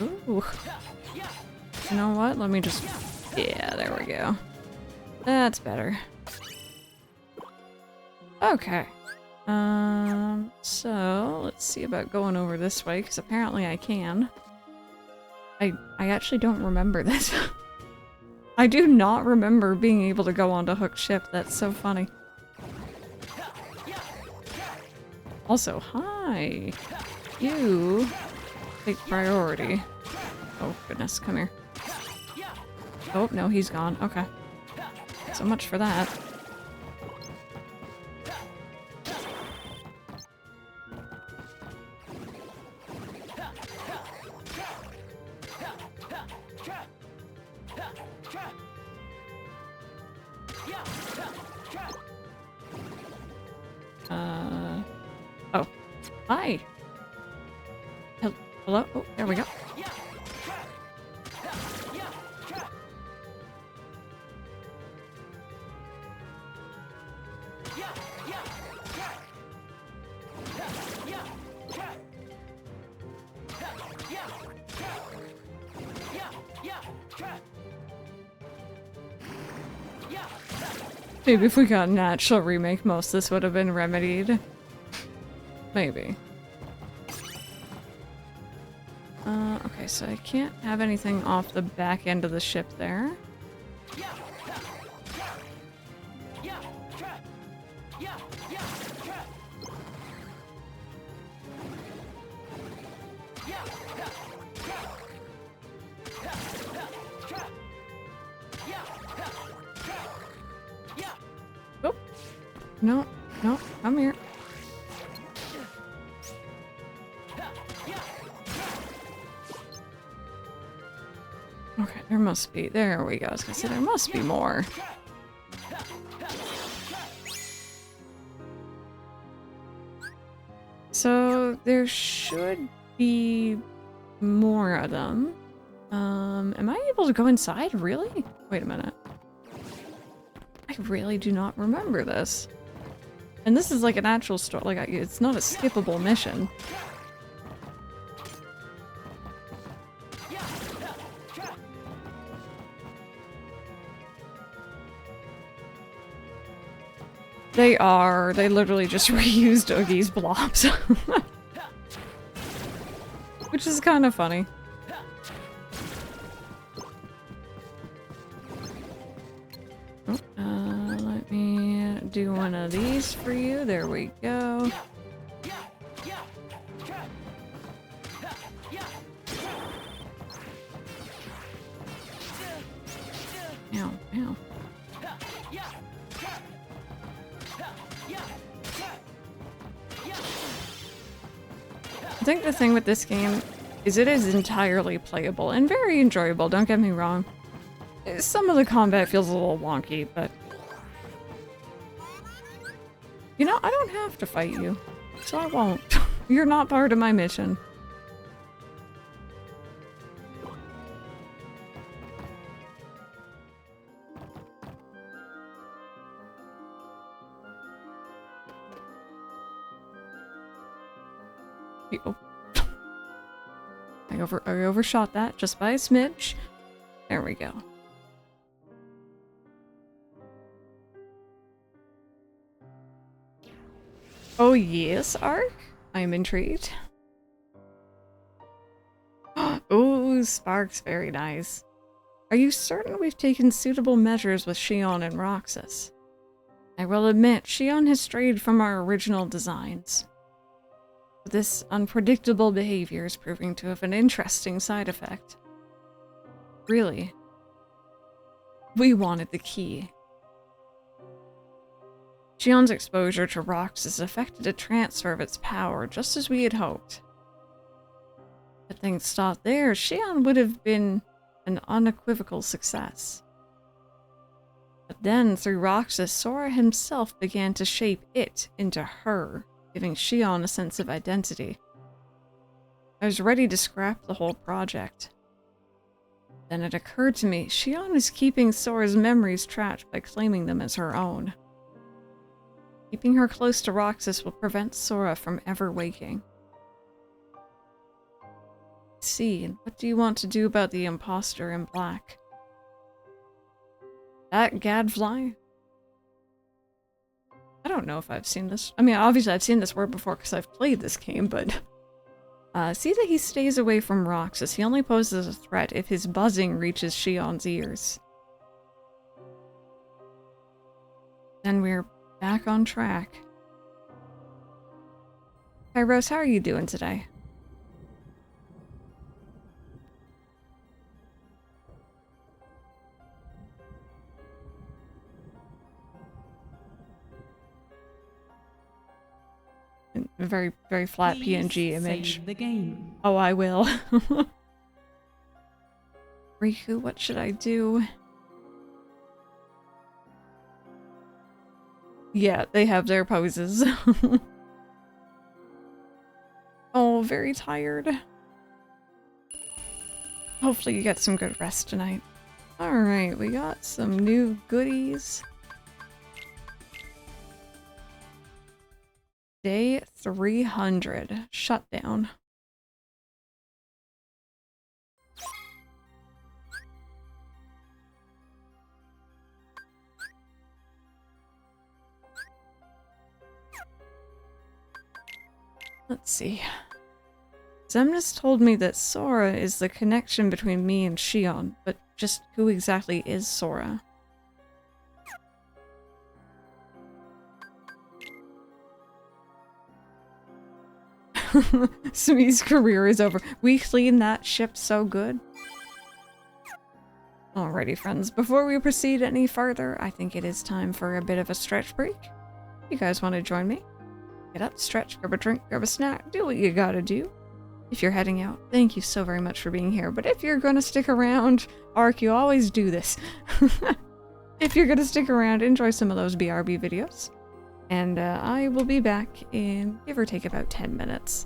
Ooh. You know what? Let me just... Yeah, there we go. That's better. Okay. So let's see about going over this way, because apparently I can. I actually don't remember this. I do not remember being able to go onto Hook's ship. That's so funny. Also, hi. You take priority. Oh goodness, come here. Oh, no, he's gone. Okay. So much for that. Oh. Hi. Hello? Oh, there we go. Maybe if we got an actual remake, most of this would have been remedied. Maybe. Okay, so I can't have anything off the back end of the ship there. Oh. No, no, come here. Okay, there must be. There we go. I was gonna say there must be more. So there should be more of them. Am I able to go inside? Really? Wait a minute. I really do not remember this. And this is like an actual story. Like, it's not a skippable mission. They are. They literally just reused Oogie's blobs. Which is kind of funny. Let me do one of these for you. There we go. Ow, ow. I think the thing with this game is it is entirely playable and very enjoyable, don't get me wrong. Some of the combat feels a little wonky, but... You know, I don't have to fight you, so I won't. You're not part of my mission. Oh. I overshot that just by a smidge. There we go. Oh yes, Ark? I'm intrigued. Ooh, Sparks, very nice. Are you certain we've taken suitable measures with Shion and Roxas? I will admit, Shion has strayed from our original designs. This unpredictable behavior is proving to have an interesting side effect. Really. We wanted the key. Shion's exposure to Roxas affected a transfer of its power, just as we had hoped. If things stopped there, Shion would have been an unequivocal success. But then, through Roxas, Sora himself began to shape it into her, giving Shion a sense of identity. I was ready to scrap the whole project. Then it occurred to me, Shion is keeping Sora's memories trapped by claiming them as her own. Keeping her close to Roxas will prevent Sora from ever waking. See, and what do you want to do about the imposter in black? That gadfly? I don't know if I've seen this. I mean, obviously I've seen this word before because I've played this game, but... see that he stays away from rocks, as he only poses a threat if his buzzing reaches Shion's ears. And we're back on track. Hi Rose, how are you doing today? A very, very flat PNG image. Save the game. Oh, I will. Riku, what should I do? Yeah, they have their poses. Oh, very tired. Hopefully you get some good rest tonight. Alright, we got some new goodies. Day 300. Shutdown. Let's see. Zemnis told me that Sora is the connection between me and Shion, but just who exactly is Sora? Smi's career is over. We cleaned that ship so good. Alrighty, friends. Before we proceed any further, I think it is time for a bit of a stretch break. You guys want to join me? Get up, stretch, grab a drink, grab a snack, do what you gotta do. If you're heading out, thank you so very much for being here. But if you're gonna stick around, Ark, you always do this. If you're gonna stick around, enjoy some of those BRB videos. And I will be back in give or take about 10 minutes.